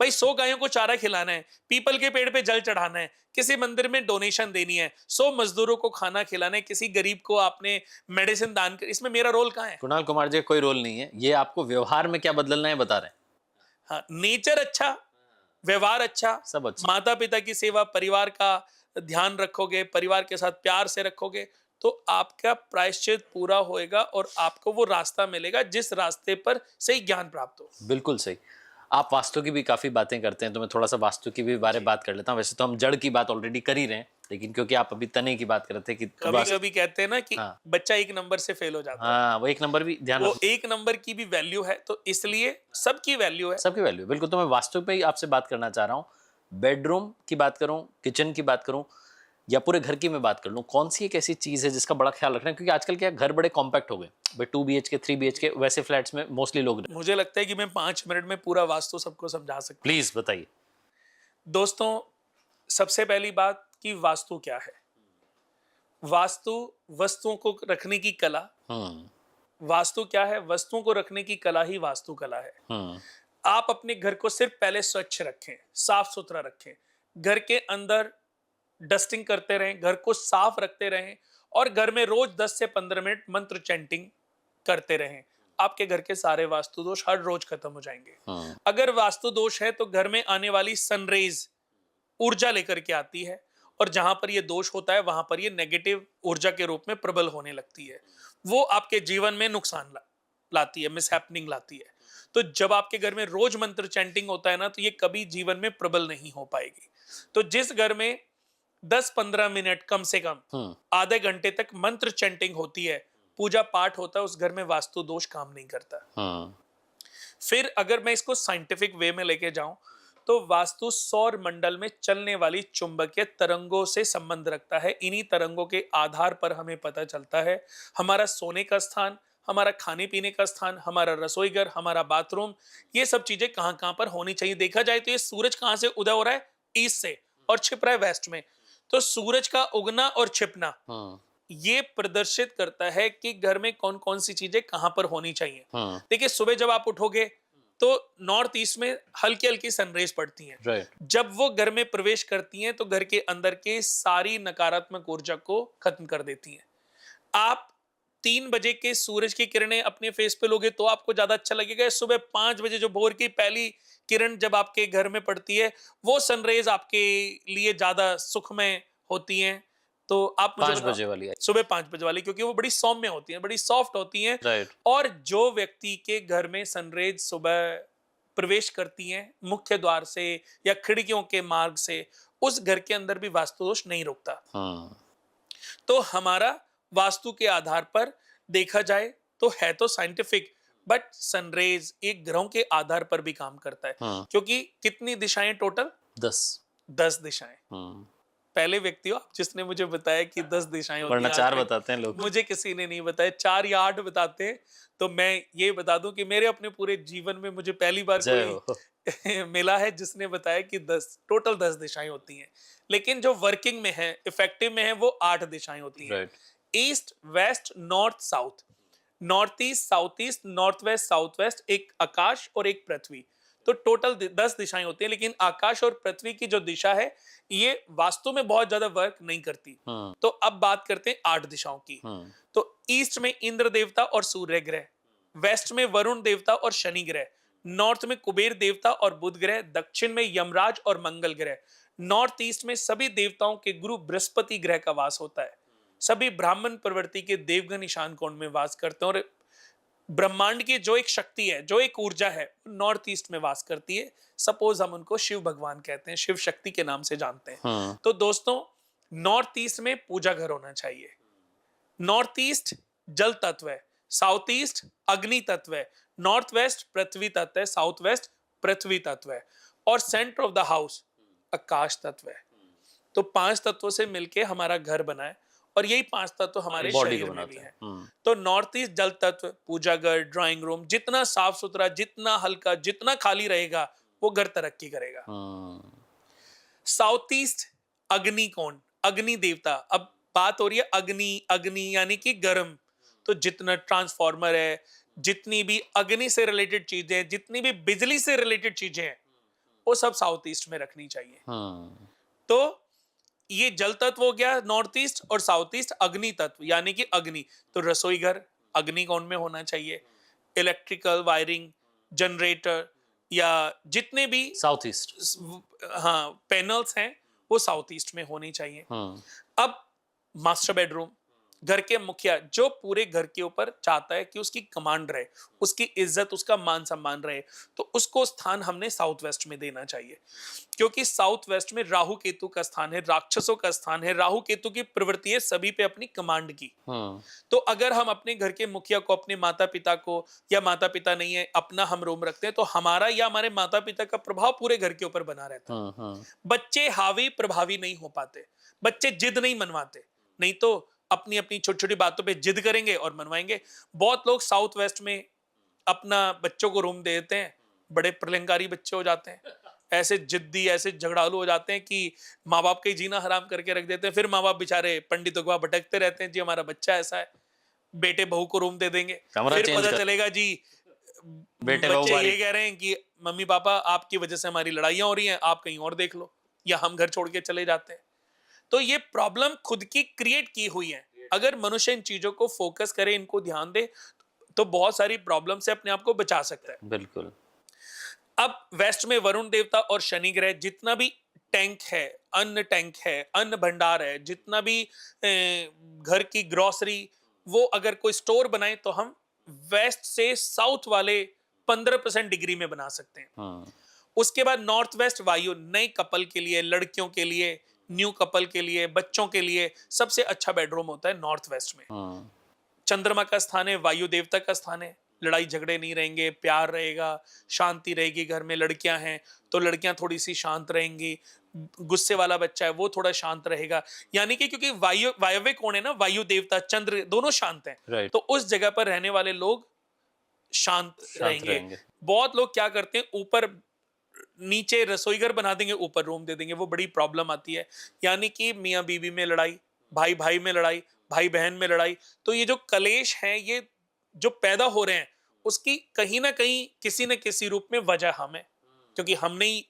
भाई 100 गायों को चारा खिलाना है, पीपल के पेड़ पे जल चढ़ाना है, किसी मंदिर में डोनेशन देनी है, 100 मजदूरों को खाना खिलाना है, किसी गरीब को आपने मेडिसिन दान कर, इसमें मेरा रोल कहाँ है? कुणाल कुमार जी का कोई रोल नहीं है, ये आपको व्यवहार में क्या बदलना है बता रहे हैं। हाँ, नेचर अच्छा, व्यवहार अच्छा, सब अच्छा। माता पिता की सेवा, परिवार का ध्यान रखोगे, परिवार के साथ प्यार से रखोगे, तो आपका प्रायश्चित पूरा होएगा और आपको वो रास्ता मिलेगा जिस रास्ते पर सही ज्ञान प्राप्त हो। बिल्कुल सही। आप वास्तु की भी काफ़ी बातें करते हैं, तो मैं थोड़ा सा वास्तु की भी बारे बात कर लेता हूँ। वैसे तो हम जड़ की बात ऑलरेडी कर ही रहे हैं, लेकिन क्योंकि आप अभी तने की बात कर रहे थे कि कभी कभी कहते हैं ना कि हाँ। बच्चा 1 नंबर से फेल हो जाता है, हाँ, वो एक नंबर भी ध्यान वो रखना। 1 नंबर की भी वैल्यू है, तो इसलिए सबकी वैल्यू है। सबकी वैल्यू बिल्कुल। तो मैं वास्तु पे ही आपसे बात करना चाह रहा हूँ। बेडरूम की बात करूँ, किचन की बात करूँ, या पूरे घर की मैं बात कर लूँ, कौन सी एक ऐसी चीज़ है जिसका बड़ा ख्याल रखना है? क्योंकि आजकल क्या घर बड़े कॉम्पैक्ट हो गए भाई, 2 BHK 3 BHK वैसे फ्लैट्स में मोस्टली लोग रहते हैं। मुझे लगता है कि मैं 5 मिनट में पूरा वास्तु सबको समझा सकता प्लीज बताइए। हूं। दोस्तों, सबसे पहली बात कि वास्तु क्या है। वास्तु वस्तुओं को रखने की कला। वास्तु क्या है? वस्तुओं को रखने की कला ही वास्तु कला है। आप अपने घर को सिर्फ पहले स्वच्छ रखें, साफ सुथरा रखें, घर के अंदर डस्टिंग करते रहें, घर को साफ रखते रहें, और घर में रोज 10 से 15 मिनट मंत्र चैंटिंग करते रहें। आपके घर के सारे वास्तु दोष हर रोज खत्म हो जाएंगे। अगर वास्तु दोष है तो घर में आने वाली सनरेज ऊर्जा लेकर के आती है, और जहां पर ये दोष होता है वहां पर ये नेगेटिव ऊर्जा के रूप में प्रबल होने लगती है। वो आपके जीवन में नुकसान लाती है, मिसहैपनिंग लाती है। तो जब आपके घर में रोज मंत्र चैंटिंग होता है ना, तो ये कभी जीवन में प्रबल नहीं हो पाएगी। तो जिस घर में 10-15 मिनट कम से कम आधे घंटे तक मंत्र चैंटिंग होती है, पूजा पाठ होता है, उस घर में वास्तु दोष काम नहीं करता। फिर अगर मैं इसको साइंटिफिक वे में लेके जाऊं, तो वास्तु सौर मंडल में चलने वाली चुंबकीय तरंगों से संबंध रखता है। इन्हीं तरंगों के आधार पर हमें पता चलता है हमारा सोने का स्थान, हमारा खाने पीने का स्थान, हमारा रसोई घर, हमारा बाथरूम, ये सब चीजें कहां कहां पर होनी चाहिए। देखा जाए तो ये सूरज कहां से उदय हो रहा है? ईस्ट से, और छिप रहा है वेस्ट में। तो सूरज का उगना और छिपना ये प्रदर्शित करता है कि घर में कौन कौन सी चीजें कहां पर होनी चाहिए। देखिए, सुबह जब आप उठोगे तो नॉर्थ ईस्ट में हल्की हल्की सनरेज पड़ती हैं। राइट। जब वो घर में प्रवेश करती हैं तो घर के अंदर के सारी नकारात्मक ऊर्जा को खत्म कर देती हैं। आप 3 बजे के सूरज की किरणें अपने फेस पे लोगे तो आपको ज्यादा अच्छा लगेगा। सुबह 5 बजे जो भोर की पहली किरण जब आपके घर में पड़ती है, वो सनरेज आपके लिए ज्यादा सुखमय होती हैं। तो आप मुझे 5 बजे वाली है। सुबह 5 बजे वाली, क्योंकि वो बड़ी सौम्य होती हैं, बड़ी सॉफ्ट होती हैं। राइट। और जो व्यक्ति के घर में सनरेज सुबह प्रवेश करती हैं मुख्य द्वार से या खिड़कियों के मार्ग से, उस घर के अंदर भी वास्तु दोष नहीं रुकता। तो हमारा वास्तु के आधार पर देखा जाए तो है तो साइंटिफिक, बट सनरेज एक ग्रहों के आधार पर भी काम करता है, क्योंकि कितनी दिशाएं टोटल? 10। 10 दिशाएं। पहले व्यक्ति हो आप जिसने मुझे बताया कि 10 दिशाएं होती वरना हैं। आज 4 तक बताते हैं लोग। मुझे किसी ने नहीं बताया, 4 या 8 बताते हैं। तो मैं ये बता दूं कि मेरे अपने पूरे जीवन में मुझे पहली बार जय कोई हो। मिला है जिसने बताया कि 10 टोटल 10 दिशाएं होती हैं, लेकिन जो वर्किंग में है, इफेक्टिव में है, वो 8 दिशाएं होती हैं। Right. East, west, north, south. North east, south east, north west, south west, एक आकाश और एक पृथ्वी। तो टोटल 10 दिशाएं होती हैं, लेकिन आकाश और पृथ्वी की जो दिशा है ये वास्तु में बहुत ज्यादा वर्क नहीं करती। तो अब बात करते हैं 8 दिशाओं की। तो ईस्ट में इंद्र देवता और सूर्य ग्रह, वेस्ट में वरुण देवता और शनि ग्रह, नॉर्थ में कुबेर देवता और बुध ग्रह, दक्षिण में यमराज और मंगल ग्रह, नॉर्थ ईस्ट में सभी देवताओं के गुरु बृहस्पति ग्रह का वास होता है। सभी ब्राह्मण प्रवृत्ति के देवगण ईशान कोण में वास करते हैं, और ब्रह्मांड की जो एक शक्ति है, जो एक ऊर्जा है, नॉर्थ ईस्ट में वास करती है। सपोज हम उनको शिव भगवान कहते हैं, शिव शक्ति के नाम से जानते हैं। तो दोस्तों, नॉर्थ ईस्ट में पूजा घर होना चाहिए। नॉर्थ ईस्ट जल तत्व है, साउथ ईस्ट अग्नि तत्व है, नॉर्थ वेस्ट पृथ्वी तत्व है, साउथ वेस्ट पृथ्वी तत्व है, और सेंटर ऑफ द हाउस आकाश तत्व है। तो 5 तत्वों से मिलके हमारा घर बना है, और यही 5 तत्व हमारे बॉडी को शरीर में भी बनाते है। हैं। तो नॉर्थ ईस्ट जल तत्व, पूजा घर, ड्राइंग रूम जितना साफ सुथरा, जितना हल्का, जितना खाली रहेगा, वो घर तरक्की करेगा। साउथ ईस्ट अग्नि कोण, अग्नि देवता। अब बात हो रही है अग्नि, अग्नि यानी कि गर्म। तो जितना ट्रांसफॉर्मर है, जितनी भी अग्नि से रिलेटेड चीजें, जितनी भी बिजली से रिलेटेड चीजें हैं, वो सब साउथ ईस्ट में रखनी चाहिए। तो ये जल तत्व हो गया नॉर्थ ईस्ट, और साउथ ईस्ट अग्नि तत्व यानी कि अग्नि। तो रसोई घर अग्नि कोण में होना चाहिए। इलेक्ट्रिकल वायरिंग, जनरेटर, या जितने भी साउथ ईस्ट। हाँ पैनल्स हैं, वो साउथ ईस्ट में होनी चाहिए। अब मास्टर बेडरूम, घर के मुखिया जो पूरे घर के ऊपर चाहता है कि उसकी कमांड रहे, उसकी इज्जत, उसका मान सम्मान रहे, तो उसको स्थान हमने साउथ वेस्ट में देना चाहिए, क्योंकि साउथ वेस्ट में राहु केतु का स्थान है, राक्षसों का स्थान है। राहु केतु की प्रवृत्ति है सभी पे अपनी कमांड की। तो अगर हम अपने घर के मुखिया को, अपने माता पिता को, या माता पिता नहीं है अपना हम रूम रखते हैं, तो हमारा या हमारे माता पिता का प्रभाव पूरे घर के ऊपर बना रहता है। बच्चे हावी प्रभावी नहीं हो पाते, बच्चे जिद नहीं मनवाते, नहीं तो अपनी अपनी छोटी छोटी बातों पे जिद करेंगे और मनवाएंगे। बहुत लोग साउथ वेस्ट में अपना बच्चों को रूम दे देते हैं, बड़े प्रलंकारी बच्चे हो जाते हैं, ऐसे जिद्दी, ऐसे झगड़ालू हो जाते हैं कि माँ बाप का ही जीना हराम करके रख देते हैं। फिर माँ बाप बेचारे पंडितों के वहां भटकते रहते हैं, जी हमारा बच्चा ऐसा है, बेटे बहू को रूम दे देंगे। फिर पता चलेगा जी बेटे बच्चे ये कह रहे हैं कि मम्मी पापा आपकी वजह से हमारी लड़ाइयां हो रही हैं, आप कहीं और देख लो, या हम घर छोड़ के चले जाते हैं। तो ये प्रॉब्लम खुद की क्रिएट की हुई है। अगर मनुष्य इन चीजों को फोकस करे, इनको ध्यान दे, तो बहुत सारी प्रॉब्लम से अपने आप को बचा सकता है। बिल्कुल। अब वेस्ट में वरुण देवता और शनि ग्रह, जितना भी टैंक है, टैंक है, अन्न भंडार है, जितना भी घर की ग्रोसरी, वो अगर कोई स्टोर बनाए तो हम वेस्ट से साउथ वाले 15% डिग्री में बना सकते हैं। उसके बाद नॉर्थ वेस्ट वायु, नए कपल के लिए, लड़कियों के लिए, न्यू कपल के लिए, बच्चों के लिए सबसे अच्छा बेडरूम होता है नॉर्थ वेस्ट में। चंद्रमा का स्थान है, वायु देवता का स्थान है, लड़ाई झगड़े नहीं रहेंगे, प्यार रहेगा, शांति रहेगी। घर में लड़कियां हैं तो लड़कियां थोड़ी सी शांत रहेंगी, गुस्से वाला बच्चा है वो थोड़ा शांत रहेगा। यानी कि क्योंकि वायव्य कोण है ना, वायु देवता चंद्र दोनों शांत हैं, तो उस जगह पर रहने वाले लोग शांत रहेंगे। बहुत लोग क्या करते हैं, ऊपर नीचे रसोई घर बना देंगे, ऊपर रूम दे देंगे, वो बड़ी प्रॉब्लम आती है। यानी कि मियाँ बीवी में लड़ाई, भाई भाई में लड़ाई, भाई बहन में लड़ाई। तो ये जो कलेश हैं, ये जो पैदा हो रहे हैं, उसकी कहीं ना कहीं किसी न किसी रूप में वजह हम है, क्योंकि हमने ही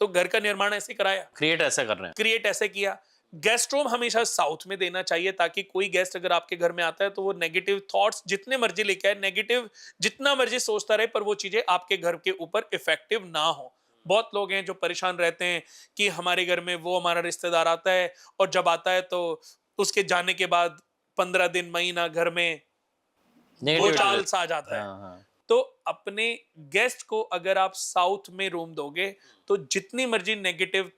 तो घर का निर्माण ऐसे कराया, क्रिएट ऐसे कर रहे हैं, क्रिएट ऐसे किया। गेस्ट रूम हमेशा साउथ में देना चाहिए, ताकि कोई गेस्ट अगर आपके घर में आता है तो वो नेगेटिव थॉट्स जितने मर्जी लेके आए, नेगेटिव जितना मर्जी सोचता रहे, पर वो चीजें आपके घर के ऊपर इफेक्टिव ना हो। बहुत लोग हैं जो परेशान रहते हैं कि हमारे घर में वो हमारा रिश्तेदार आता है, और जब आता है तो उसके जाने के बाद 15 दिन, महीना घर में भूचाल सा आ जाता है। तो अपने गेस्ट को अगर आप साउथ में रूम दोगे, तो जितनी मर्जी नेगेटिव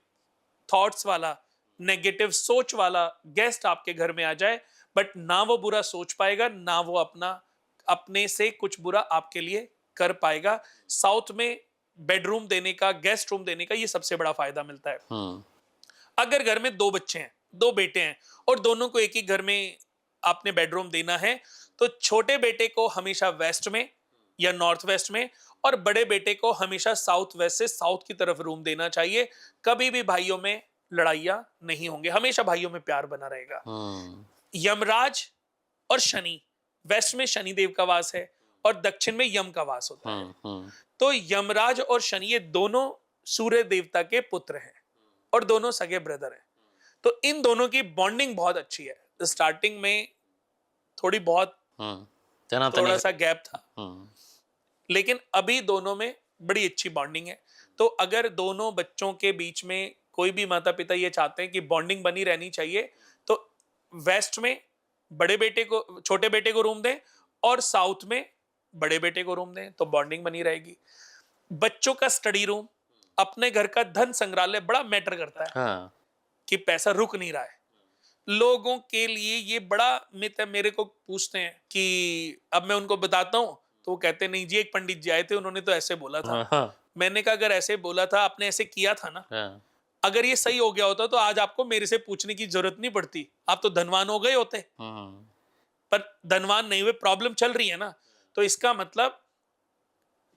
थॉट्स वाला, नेगेटिव सोच वाला गेस्ट आपके घर में आ जाए, बट ना वो बुरा सोच पाएगा, ना वो अपना अपने से कुछ बुरा आपके लिए कर पाएगा। साउथ में बेडरूम देने का, गेस्ट रूम देने का, ये सबसे बड़ा फायदा मिलता है। अगर घर में 2 बच्चे हैं, 2 बेटे हैं और दोनों को एक ही घर में आपने बेडरूम देना है, तो छोटे बेटे को हमेशा वेस्ट में या नॉर्थ वेस्ट में और बड़े बेटे को हमेशा साउथ वेस्ट से साउथ की तरफ रूम देना चाहिए। कभी भी भाइयों में लड़ाइयां नहीं होंगे, हमेशा भाइयों में प्यार बना रहेगा। यमराज और शनि, वेस्ट में शनि देव का वास है और दक्षिण में यम का वास होता है। तो यमराज और शनि ये दोनों सूर्य देवता के पुत्र हैं और दोनों सगे ब्रदर हैं। तो इन दोनों की बॉन्डिंग बहुत अच्छी है। स्टार्टिंग में थोड़ी बहुत थोड़ा सा गैप था, लेकिन अभी दोनों में बड़ी अच्छी बॉन्डिंग है। तो अगर दोनों बच्चों के बीच में कोई भी माता पिता ये चाहते हैं कि बॉन्डिंग बनी रहनी चाहिए, तो वेस्ट में बड़े बेटे को, छोटे बेटे को रूम दें और साउथ में बड़े बेटे को रूम दें, तो बॉन्डिंग बनी रहेगी। बच्चों का स्टडी रूम, अपने घर का धन संग्रहालय बड़ा मैटर करता है। हाँ। कि पैसा रुक नहीं रहा है। लोगों के लिए ये बड़ा मिथ है। मेरे को पूछते हैं कि अब मैं उनको बताता हूं तो वो कहते नहीं जी, एक पंडित जी आए थे, उन्होंने तो ऐसे बोला था। हाँ। मैंने कहा अगर ऐसे बोला था, आपने ऐसे किया था ना, हाँ। अगर ये सही हो गया होता तो आज आपको मेरे से पूछने की जरूरत नहीं पड़ती, आप तो धनवान हो गए होते। पर धनवान नहीं हुए, प्रॉब्लम चल रही है ना, तो इसका मतलब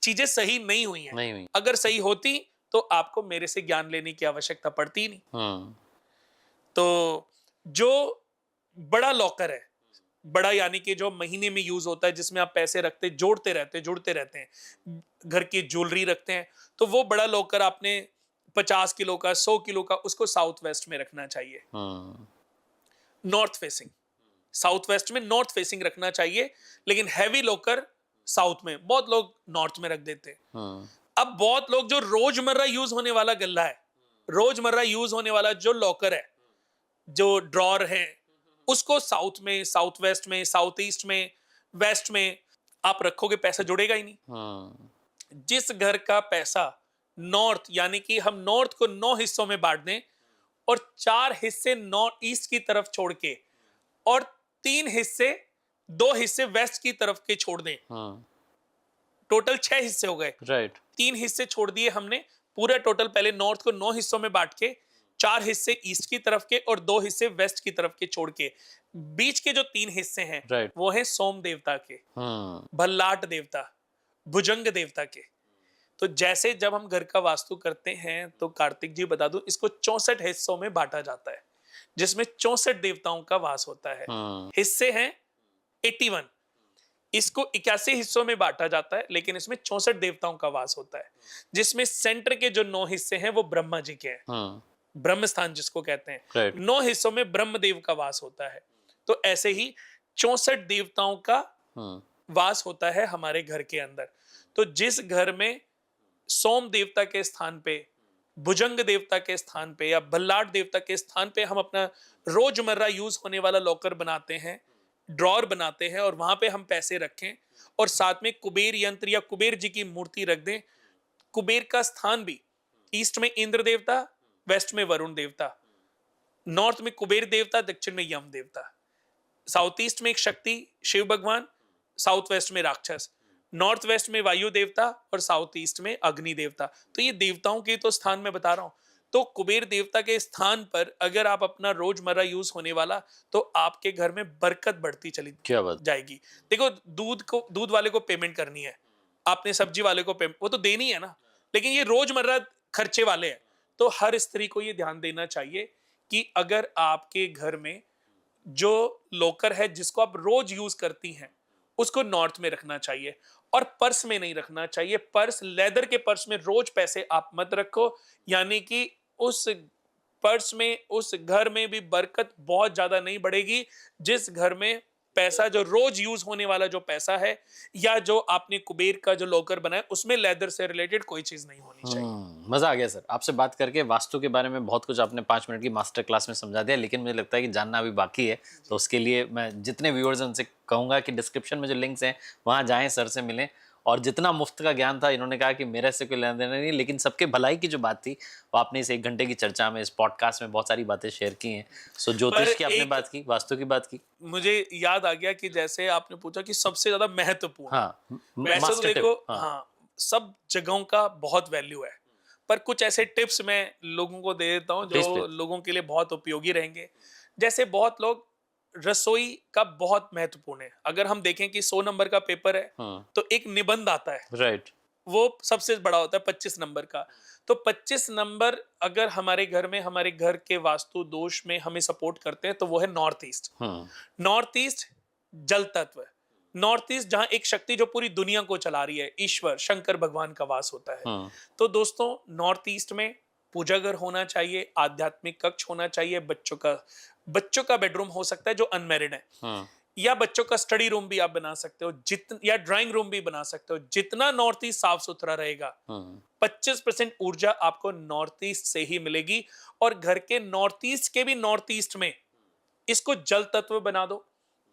चीजें सही नहीं हुई हैं। अगर सही होती तो आपको मेरे से ज्ञान लेने की आवश्यकता पड़ती नहीं। तो जो बड़ा लॉकर है, बड़ा यानी कि जो महीने में यूज होता है, जिसमें आप पैसे रखते, जुड़ते रहते हैं, घर की ज्वेलरी रखते हैं, तो वो बड़ा लॉकर आपने 50 किलो का, 100 किलो का, उसको साउथ वेस्ट में रखना चाहिए। नॉर्थ फेसिंग, साउथ वेस्ट में नॉर्थ फेसिंग रखना चाहिए, लेकिन हैवी लॉकर साउथ में, बहुत लोग नॉर्थ में रख देते हैं। अब बहुत लोग जो रोजमर्रा यूज होने वाला गल्ला है, रोजमर्रा यूज होने वाला जो लॉकर है, जो ड्रॉर है, उसको साउथ में, साउथ वेस्ट में, साउथ ईस्ट में, वेस्ट में आप रखोगे, पैसा जुड़ेगा ही नहीं। जिस घर का पैसा नॉर्थ, यानी कि हम नॉर्थ को 9 हिस्सों में बांट दें और 4 हिस्से नॉर्थ ईस्ट की तरफ छोड़ के और 3 हिस्से, 2 हिस्से वेस्ट की तरफ के छोड़ दें, टोटल 6 हिस्से हो गए। राइट। 3 हिस्से छोड़ दिए हमने, पूरा टोटल पहले नॉर्थ को 9 हिस्सों में बांट के 4 हिस्से ईस्ट की तरफ के और 2 हिस्से वेस्ट की तरफ के छोड़ के, बीच के जो 3 हिस्से हैं वो हैं सोम देवता के, भल्लाट देवता, भुजंग देवता के। तो जैसे जब हम घर का वास्तु करते हैं, तो कार्तिक जी बता दूं, इसको 64 हिस्सों में बांटा जाता है, जिसमें 64 देवताओं का वास होता है। हिस्से हैं 81, इसको 81 हिस्सों में बांटा जाता है, लेकिन इसमें 64 देवताओं का वास होता है, जिसमें सेंटर के जो 9 हिस्से हैं वो ब्रह्मा जी के हैं, ब्रह्म स्थान जिसको कहते हैं। 9 हिस्सों में ब्रह्मदेव का वास होता है। तो ऐसे ही 64 देवताओं का वास होता है हमारे घर के अंदर। तो जिस घर में सोम देवता के स्थान पे, भुजंग देवता के स्थान पे या भल्लाट देवता के स्थान पे हम अपना रोजमर्रा यूज होने वाला लॉकर बनाते हैं, ड्रॉर बनाते हैं और वहां पे हम पैसे रखें और साथ में कुबेर यंत्र या कुबेर जी की मूर्ति रख दें। कुबेर का स्थान भी ईस्ट में इंद्र देवता, वेस्ट में वरुण देवता, नॉर्थ में कुबेर देवता, दक्षिण में यम देवता, साउथ ईस्ट में एक शक्ति शिव भगवान, साउथ वेस्ट में राक्षस, नॉर्थ वेस्ट में वायु देवता और साउथ ईस्ट में अग्नि देवता। तो ये देवताओं के तो स्थान में बता रहा हूं। तो कुबेर देवता के स्थान पर अगर आप अपना रोजमर्रा यूज होने वाला, तो आपके घर में बरकत बढ़ती चली जाएगी। देखो, दूध वाले को पेमेंट करनी है, आपने सब्जी वाले को पेमेंट, वो तो देनी है ना, लेकिन ये रोजमर्रा खर्चे वाले हैं। तो हर स्त्री को ये ध्यान देना चाहिए कि अगर आपके घर में जो लॉकर है जिसको आप रोज यूज करती हैं, उसको नॉर्थ में रखना चाहिए और पर्स में नहीं रखना चाहिए। पर्स, लेदर के पर्स में रोज पैसे आप मत रखो, यानी कि उस पर्स में, उस घर में भी बरकत बहुत ज्यादा नहीं बढ़ेगी। जिस घर में पैसा जो रोज यूज होने वाला जो पैसा है, या जो आपने कुबेर का जो लॉकर बनाया, उसमें लेदर से रिलेटेड कोई चीज नहीं होनी चाहिए। मजा आ गया सर, आपसे बात करके। वास्तु के बारे में बहुत कुछ आपने 5 मिनट की मास्टर क्लास में समझा दिया, लेकिन मुझे लगता है कि जानना अभी बाकी है। तो उसके लिए मैं जितने व्यूअर्स हैं उनसे कहूंगा कि डिस्क्रिप्शन में जो लिंक्स हैं वहां जाएं, सर से मिलें और जितना मुफ्त का ज्ञान था इन्होंने कहा कि मेरे से कोई लेना देना नहीं, लेकिन सबके भलाई की जो बात थी वो आपने इस 1 घंटे की चर्चा में, इस पॉडकास्ट में बहुत सारी बातें शेयर की हैं। सो ज्योतिष की आपने एक बात की, वास्तु की बात की। मुझे याद आ गया कि जैसे आपने पूछा कि सबसे ज्यादा महत्वपूर्ण, हाँ, वैसे तो मास्टर देखो, टिप। हाँ, हाँ, सब जगहों का बहुत वैल्यू है, पर कुछ ऐसे टिप्स मैं लोगों को दे देता हूँ प्लीज जो प्लीज। लोगों के लिए बहुत उपयोगी रहेंगे। जैसे बहुत लोग, रसोई का बहुत महत्वपूर्ण है। अगर हम देखें कि 100 नंबर का पेपर है, तो एक निबंध आता है, राइट। वो सबसे बड़ा होता है 25 नंबर का। तो 25 नंबर अगर हमारे घर में, हमारे घर के वास्तु दोष में हमें सपोर्ट करते हैं, तो वो है नॉर्थ ईस्ट। नॉर्थ ईस्ट जल तत्व, नॉर्थ ईस्ट जहां एक शक्ति जो पूरी दुनिया को चला रही है, ईश्वर शंकर भगवान का वास होता है। तो दोस्तों, नॉर्थ ईस्ट में पूजा घर होना चाहिए, आध्यात्मिक कक्ष होना चाहिए, बच्चों का बेडरूम हो सकता है जो अनमेरिड है, या बच्चों का स्टडी रूम भी आप बना सकते हो, या ड्राइंग रूम भी बना सकते हो। जितना नॉर्थ ईस्ट साफ सुथरा रहेगा, 25% ऊर्जा आपको नॉर्थ ईस्ट से ही मिलेगी। और घर के नॉर्थ ईस्ट के भी नॉर्थ ईस्ट में इसको जल तत्व बना दो।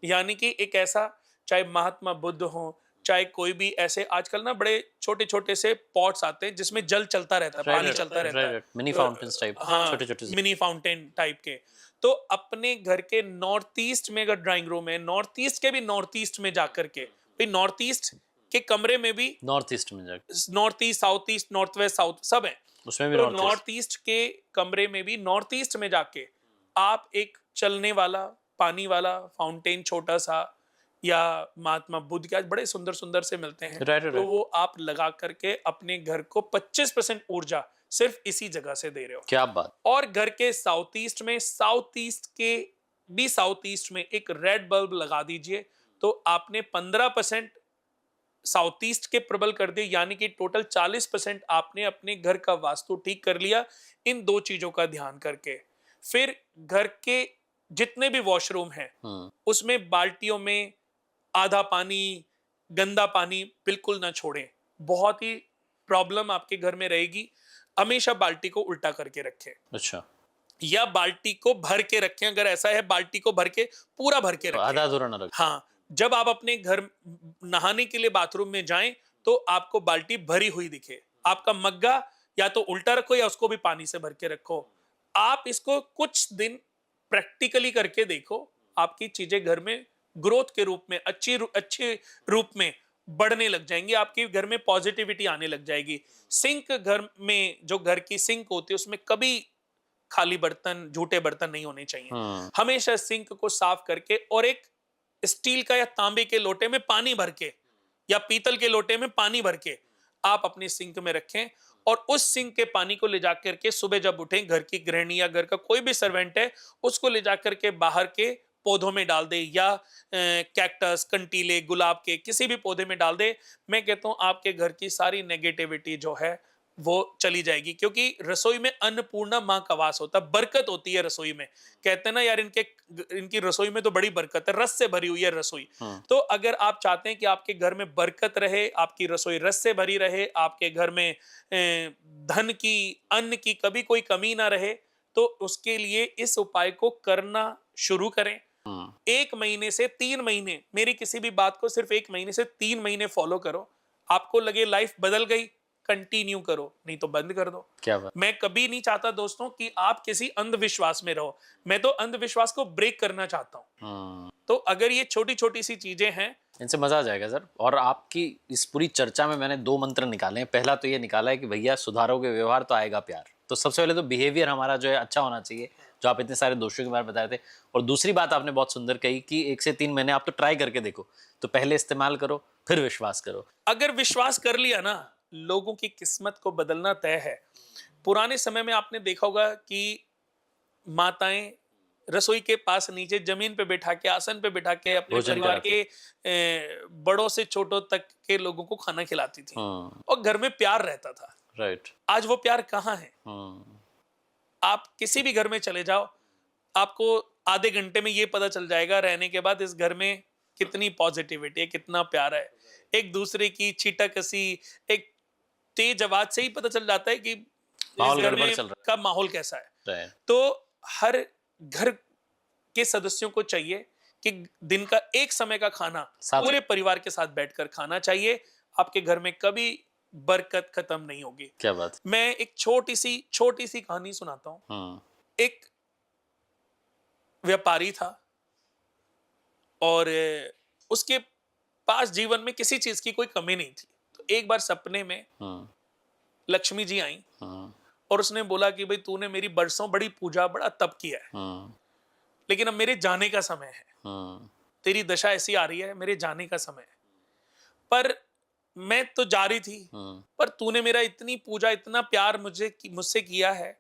यानी कि एक ऐसा, चाहे महात्मा बुद्ध हो, चाहे कोई भी ऐसे आजकल ना बड़े छोटे छोटे से पॉट्स आते हैं जिसमें जल चलता रहता है, पानी चलता रहता है, राइट, मिनी फाउंटेन्स टाइप, हाँ, छोटे छोटे से। मिनी फाउंटेन टाइप के। तो अपने घर के नॉर्थ ईस्ट में अगर ड्राइंग रूम है, नॉर्थ ईस्ट के भी नॉर्थ ईस्ट में जाकर के, भाई नॉर्थ ईस्ट के कमरे में भी, नॉर्थ ईस्ट में जाके north east, south east, north west, south सब है, उसमें भी तो नॉर्थ नॉर्थ ईस्ट के कमरे में भी, नॉर्थ ईस्ट में जाके आप एक चलने वाला पानी वाला फाउंटेन छोटा सा, या महात्मा बुद्ध के आज बड़े सुंदर सुंदर से मिलते हैं, राइट तो राइट। वो आप लगा करके अपने घर को 25% ऊर्जा सिर्फ इसी जगह से दे रहे हो। क्या बात। और घर के साउथ ईस्ट में, साउथ ईस्ट के भी साउथ ईस्ट में एक रेड बल्ब लगा दीजिए, तो आपने 15% साउथ ईस्ट के प्रबल कर दिए, यानी कि टोटल 40% आपने अपने घर का वास्तु ठीक कर लिया इन दो चीजों का ध्यान करके। फिर घर के जितने भी वॉशरूम हैं, उसमें बाल्टियों में आधा पानी, गंदा पानी बिल्कुल ना छोड़ें, बहुत ही प्रॉब्लम आपके घर में रहेगी। हमेशा बाल्टी को उल्टा करके रखें, अच्छा, या बाल्टी को भर के रखें। अगर ऐसा है, बाल्टी को भर के, पूरा भर के रखें, आधा अधूरा ना रख। हाँ। जब आप अपने घर नहाने के लिए बाथरूम में जाएं, तो आपको बाल्टी भरी हुई दिखे। आपका मग्गा या तो उल्टा रखो, या उसको भी पानी से भर के रखो। आप इसको कुछ दिन प्रैक्टिकली करके देखो, आपकी चीजें घर में ग्रोथ के रूप में, अच्छे रूप में बढ़ने लग जाएंगी, आपके घर में पॉजिटिविटी आने लग जाएगी। सिंक, घर में जो घर की सिंक होती है, उसमें कभी खाली बर्तन, झूठे बर्तन नहीं होने चाहिए। हमेशा सिंक को साफ करके, और एक स्टील का या तांबे के लोटे में पानी भर के, या पीतल के लोटे में पानी भर के आप अपने सिंक में रखें। और उस सिंक के पानी को ले जाकर के सुबह जब उठें, घर की गृहिणी या घर का कोई भी सर्वेंट है, उसको ले जाकर के बाहर के पौधों में डाल दे, या कैक्टस, कंटीले, गुलाब के किसी भी पौधे में डाल दे। मैं कहता हूं आपके घर की सारी नेगेटिविटी जो है वो चली जाएगी, क्योंकि रसोई में अन्नपूर्णा मां का वास होता है, बरकत होती है रसोई में। कहते हैं ना यार, इनकी रसोई में तो बड़ी बरकत है, रस से भरी हुई है रसोई। तो अगर आप चाहते हैं कि आपके घर में बरकत रहे, आपकी रसोई रस से भरी रहे, आपके घर में धन की, अन्न की कभी कोई कमी ना रहे, तो उसके लिए इस उपाय को करना शुरू करें। 1 महीने से 3 महीने, मेरी किसी भी बात को सिर्फ 1 महीने से 3 महीने फॉलो करो। आपको लगे लाइफ बदल गई, कंटिन्यू करो, नहीं तो बंद कर दो। क्या बात। मैं कभी नहीं चाहता दोस्तों कि आप किसी अंधविश्वास में रहो, मैं तो अंधविश्वास को ब्रेक करना चाहता हूं। तो अगर ये छोटी छोटी सी चीजें हैं, इनसे मजा आ जाएगा सर। और आपकी इस पूरी चर्चा में मैंने 2 मंत्र निकाले हैं। पहला तो ये निकाला है कि भैया सुधारोगे व्यवहार तो आएगा प्यार। तो सबसे पहले तो बिहेवियर हमारा जो है अच्छा होना चाहिए, जो आप इतने सारे दोषों के बारे में बता रहे थे। और दूसरी बात आपने बहुत सुंदर कही कि 1 से 3 महीने आप तो ट्राई करके देखो, तो पहले इस्तेमाल करो, फिर विश्वास करो। अगर विश्वास कर लिया ना, लोगों की किस्मत को बदलना तय है। पुराने समय में आपने देखा होगा कि माताएं रसोई के पास नीचे जमीन पे बैठा के, आसन पे बैठा के अपने भोजन परिवार कराती। के बड़ों से छोटों तक के लोगों को खाना खिलाती थी, और घर में प्यार रहता था। राइट। आज वो प्यार कहाँ है? आप किसी भी घर में चले जाओ, आपको आधे घंटे में ये पता चल जाएगा रहने के बाद, इस घर में कितनी पॉजिटिविटी है, कितना प्यार है। एक दूसरे की छीटक हंसी, एक तेज आवाज से ही पता चल जाता है कि इस माहौल घर गड़बड़ में चल रहा का माहौल कैसा है। Right. तो हर घर के सदस्यों को चाहिए कि दिन का एक समय का खाना साथ- पूरे परिवार के साथ बैठकर खाना चाहिए। आपके घर में कभी बरकत खत्म नहीं होगी। क्या बात। मैं एक छोटी सी कहानी सुनाता हूँ। हम्म। एक व्यापारी था और उसके पास जीवन में किसी चीज की कोई कमी नहीं थी। तो एक बार सपने में हम्म। लक्ष्मी जी आई हम्म। और उसने बोला कि भाई तूने मेरी बरसों बड़ी पूजा बड़ा तप किया है, हम्म। लेकिन अब मेरे जाने का समय है। हम्म। तेरी दशा ऐसी आ रही है, मेरे जाने का समय है। पर मैं तो जा रही थी, हम्म। पर तूने मेरा इतनी पूजा इतना प्यार मुझसे किया है।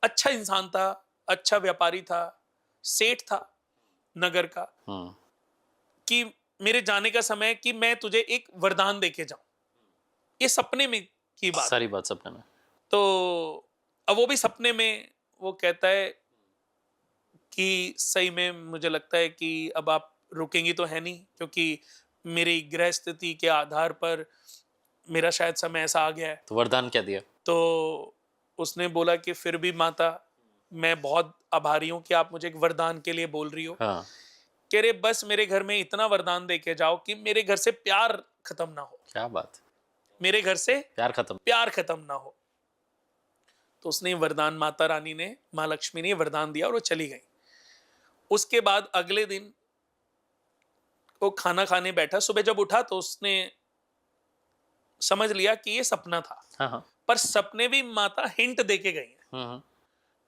अच्छा इंसान था, अच्छा व्यापारी था, सेठ था नगर का, हम्म। कि मेरे जाने का समय है कि मैं तुझे एक वरदान देके जाऊं। ये सपने में की बात सारी है। बात सपने में। तो अब वो भी सपने में वो कहता है कि सही में मुझे लगता है कि अब आप रुकेंगी तो है नहीं, क्योंकि मेरी गृह स्थिति के आधार पर मेरा शायद समय ऐसा आ गया है। तो वरदान क्या दिया। तो उसने बोला कि फिर भी माता, मैं बहुत आभारी हूं कि आप मुझे एक वरदान के लिए बोल रही हो। हाँ। कह रहे बस मेरे घर में इतना वरदान दे के जाओ कि मेरे घर से प्यार खत्म ना हो, क्या बात। मेरे घर से प्यार खत्म। प्यार खत्म ना हो। तो उसने वरदान, माता रानी ने, माँ लक्ष्मी ने वरदान दिया और वो चली गई। उसके बाद अगले दिन वो खाना खाने बैठा। सुबह जब उठा तो उसने समझ लिया कि ये सपना था, हाँ हाँ। पर सपने भी माता हिंट दे के गई है। हम्म।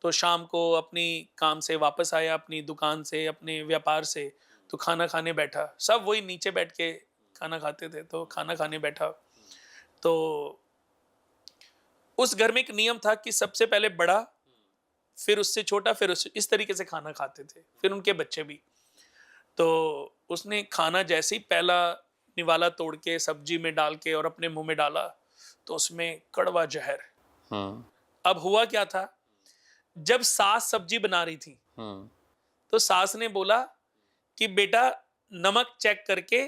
तो शाम को अपनी काम से वापस आया, अपनी दुकान से, अपने व्यापार से, तो खाना खाने बैठा। सब वही नीचे बैठ के खाना खाते थे। तो खाना खाने बैठा तो उस घर में एक नियम था कि सबसे पहले बड़ा, फिर उससे छोटा, फिर उससे, इस तरीके से खाना खाते थे, फिर उनके बच्चे भी। तो उसने खाना जैसे ही पहला निवाला तोड़ के सब्जी में डाल के और अपने मुंह में डाला, तो उसमें कड़वा जहर। हम्म। अब हुआ क्या था, जब सास सब्जी बना रही थी हम्म। तो सास ने बोला कि बेटा नमक चेक करके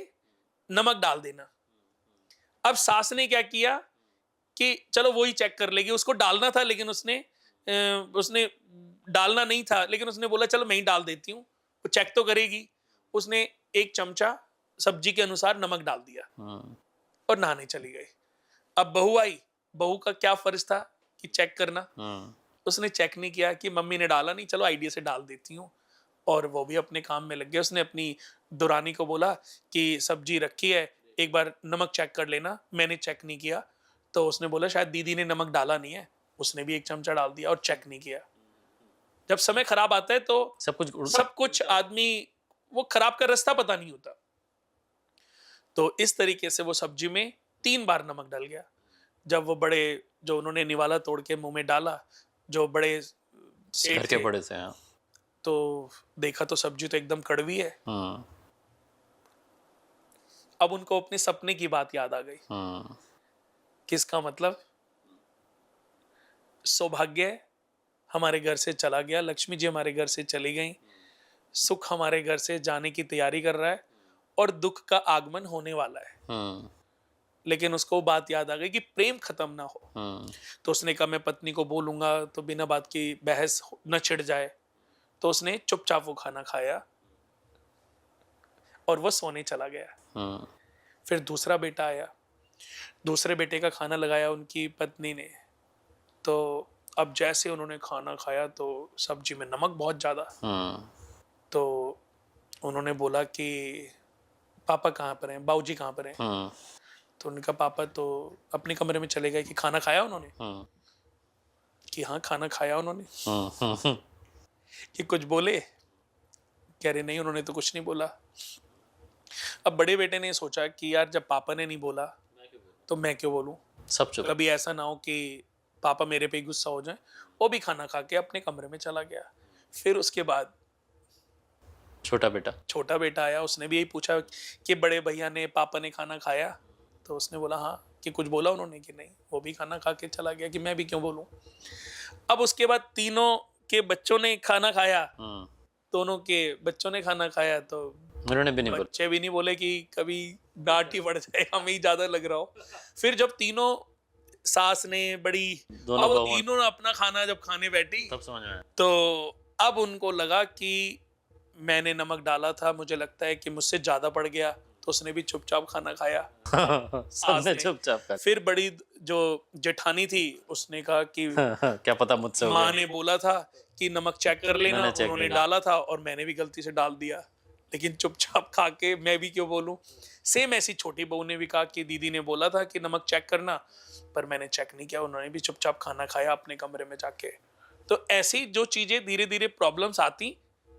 नमक डाल देना। अब सास ने क्या किया कि चलो वो ही चेक कर लेगी, उसको डालना था लेकिन उसने डालना नहीं था, लेकिन उसने बोला चलो मैं ही डाल देती हूँ, वो चेक तो करेगी। उसने एक चमचा सब्जी के अनुसार नमक डाल दिया हम्म। और नहाने चली गई। अब बहू आई, बहू का क्या फर्ज था कि चेक करना। हम्म। उसने चेक नहीं किया कि मम्मी ने डाला नहीं, चलो आइडिया से डाल देती हूँ, और वो भी अपने काम में लग गया। उसने अपनी दुरानी को बोला कि सब्जी रखी है, एक बार नमक चेक कर लेना। मैंने चेक नहीं किया, तो उसने बोला शायद दीदी ने नमक डाला नहीं है। उसने भी एक चमचा डाल दिया और चेक नहीं किया। जब समय खराब आता है तो सब कुछ आदमी, वो खराब का रास्ता पता नहीं होता। तो इस तरीके से वो सब्जी में 3 बार नमक डल गया। जब वो बड़े, जो उन्होंने निवाला तोड़ के मुंह में डाला, जो बड़े घर सेठ के थे, बड़े से। हाँ। तो देखा तो सब्जी तो एकदम कड़वी है। हम्म। अब उनको अपने सपने की बात याद आ गई। हम्म। किसका मतलब, सौभाग्य हमारे घर से चला गया, लक्ष्मी जी हमारे घर से चली गई, सुख हमारे घर से जाने की तैयारी कर रहा है और दुख का आगमन होने वाला है। हम्म। लेकिन उसको बात याद आ गई कि प्रेम खत्म ना हो। हम्म। तो उसने कहा मैं पत्नी को बोलूंगा तो बिना बात की बहस न छिड़ जाए। तो उसने चुपचाप वो खाना खाया और वो सोने चला गया। हम्म। फिर दूसरा बेटा आया, दूसरे बेटे का खाना लगाया उनकी पत्नी ने। तो अब जैसे उन्होंने खाना खाया तो सब्जी में नमक बहुत ज़्यादा। हम्म। तो उन्होंने बोला कि पापा कहाँ पर हैं, बाबूजी कहाँ पर हैं। हम्म। तो उनका पापा तो अपने कमरे में चले गए कि खाना खाया उन्होंने, हम्म। कि हाँ खाना खाया उन्होंने। हम्म। कि कुछ बोले, कह रहे नहीं उन्होंने तो कुछ नहीं बोला। अब बड़े बेटे ने सोचा कि यार जब पापा ने नहीं बोला तो मैं क्यों बोलूं, सब चुप। कभी ऐसा ना हो कि पापा मेरे पे ही गुस्सा हो जाए। वो भी खाना खा के अपने कमरे में चला गया। फिर उसके बाद छोटा बेटा। छोटा बेटा आया, उसने भी यही पूछा कि बड़े भैया ने, पापा ने खाना खाया। तो उसने बोला हाँ। कि कुछ बोला उन्होंने, कि नहीं। वो भी खाना खा के चला गया कि मैं भी क्यों बोलूं। अब उसके बाद तीनों के बच्चों ने खाना खाया, हम्म। दोनों के बच्चों ने खाना खाया। तो उन्होंने भी नहीं बोला। बच्चे भी नहीं बोले कि कभी डांट ही पड़ जाए, हमें ही ज्यादा लग रहा हो। फिर जब तीनों, सास ने, बड़ी, दोनों अब वो बहुओं। तीनों ने अपना खाना जब खाने बैठी तब समझ में आया। तो अब उनको लगा कि मैंने नमक डाला था, मुझे लगता है कि मुझसे ज्यादा पड़ गया, तो उसने भी चुपचाप खाना खाया। सबने ने। चुपचाप कर फिर बड़ी जो जेठानी थी उसने कहा कि क्या पता मुझसे हो माँ गया। ने बोला था कि नमक चेक कर लेना, मैंने चेक उन्होंने किया। डाला था और मैंने भी गलती से डाल दिया, लेकिन चुपचाप खा के मैं भी क्यों बोलूं। सेम ऐसी छोटी बहू ने भी कहा कि दीदी ने बोला था कि नमक चेक करना, पर मैंने चेक नहीं किया, उन्होंने भी चुपचाप खाना खाया अपने कमरे में जाके। तो ऐसी जो चीजें धीरे धीरे प्रॉब्लम्स आती,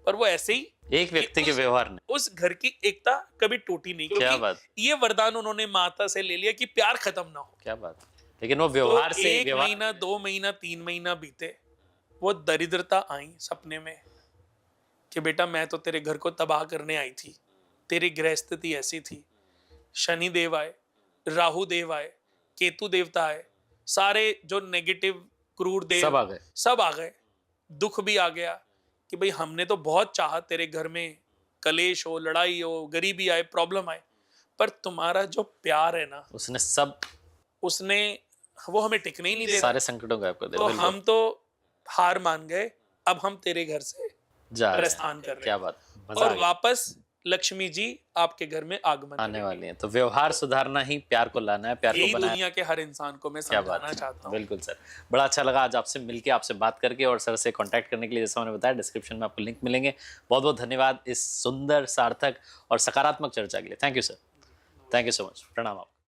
पर वो ऐसे ही एक कि व्यक्ति के व्यवहार ने। उस घर की एकता कभी टूटी नहीं, क्या क्योंकि बात। ये वरदान उन्होंने माता से ले लिया कि प्यार खत्म ना हो। क्या बात। लेकिन वो तो व्यवहार से एक व्यवहार महीना, 2 महीना, 3 महीना बीते, वो दरिद्रता आई सपने में कि बेटा मैं तो तेरे घर को तबाह करने आई थी, तेरी गृह स्थिति ऐसी थी। शनि देव आए, राहु देव आए, केतु देवता आए, सारे जो नेगेटिव क्रूर देव सब आ गए। सब आ गए। दुख भी आ गया कि भाई हमने तो बहुत चाहा तेरे घर में कलेश हो, लड़ाई हो, गरीबी आए, प्रॉब्लम आए, पर तुम्हारा जो प्यार है ना, उसने सब उसने वो हमें टिकने ही नहीं दे रहा। सारे संकटों को आपको दे तो बिल्कुल। हम तो हार मान गए, अब हम तेरे घर से जा रहे प्रस्थान हैं। कर रहे क्या हैं बात। मजा आ और गया। वापस लक्ष्मी जी आपके घर में आगमन आने करेंगी। वाली हैं, तो व्यवहार सुधारना ही प्यार को लाना है, प्यार को यही बनाना। दुनिया के हर इंसान को मैं क्या बात समझाना है। चाहता हूँ। बिल्कुल सर, बड़ा अच्छा लगा आज आपसे मिलके, आपसे बात करके, और सर से कांटेक्ट करने के लिए जैसा मैंने बताया डिस्क्रिप्शन में आपको लिंक मिलेंगे। बहुत बहुत धन्यवाद इस सुंदर, सार्थक और सकारात्मक चर्चा के लिए। Thank you sir, thank you so much. प्रणाम आप।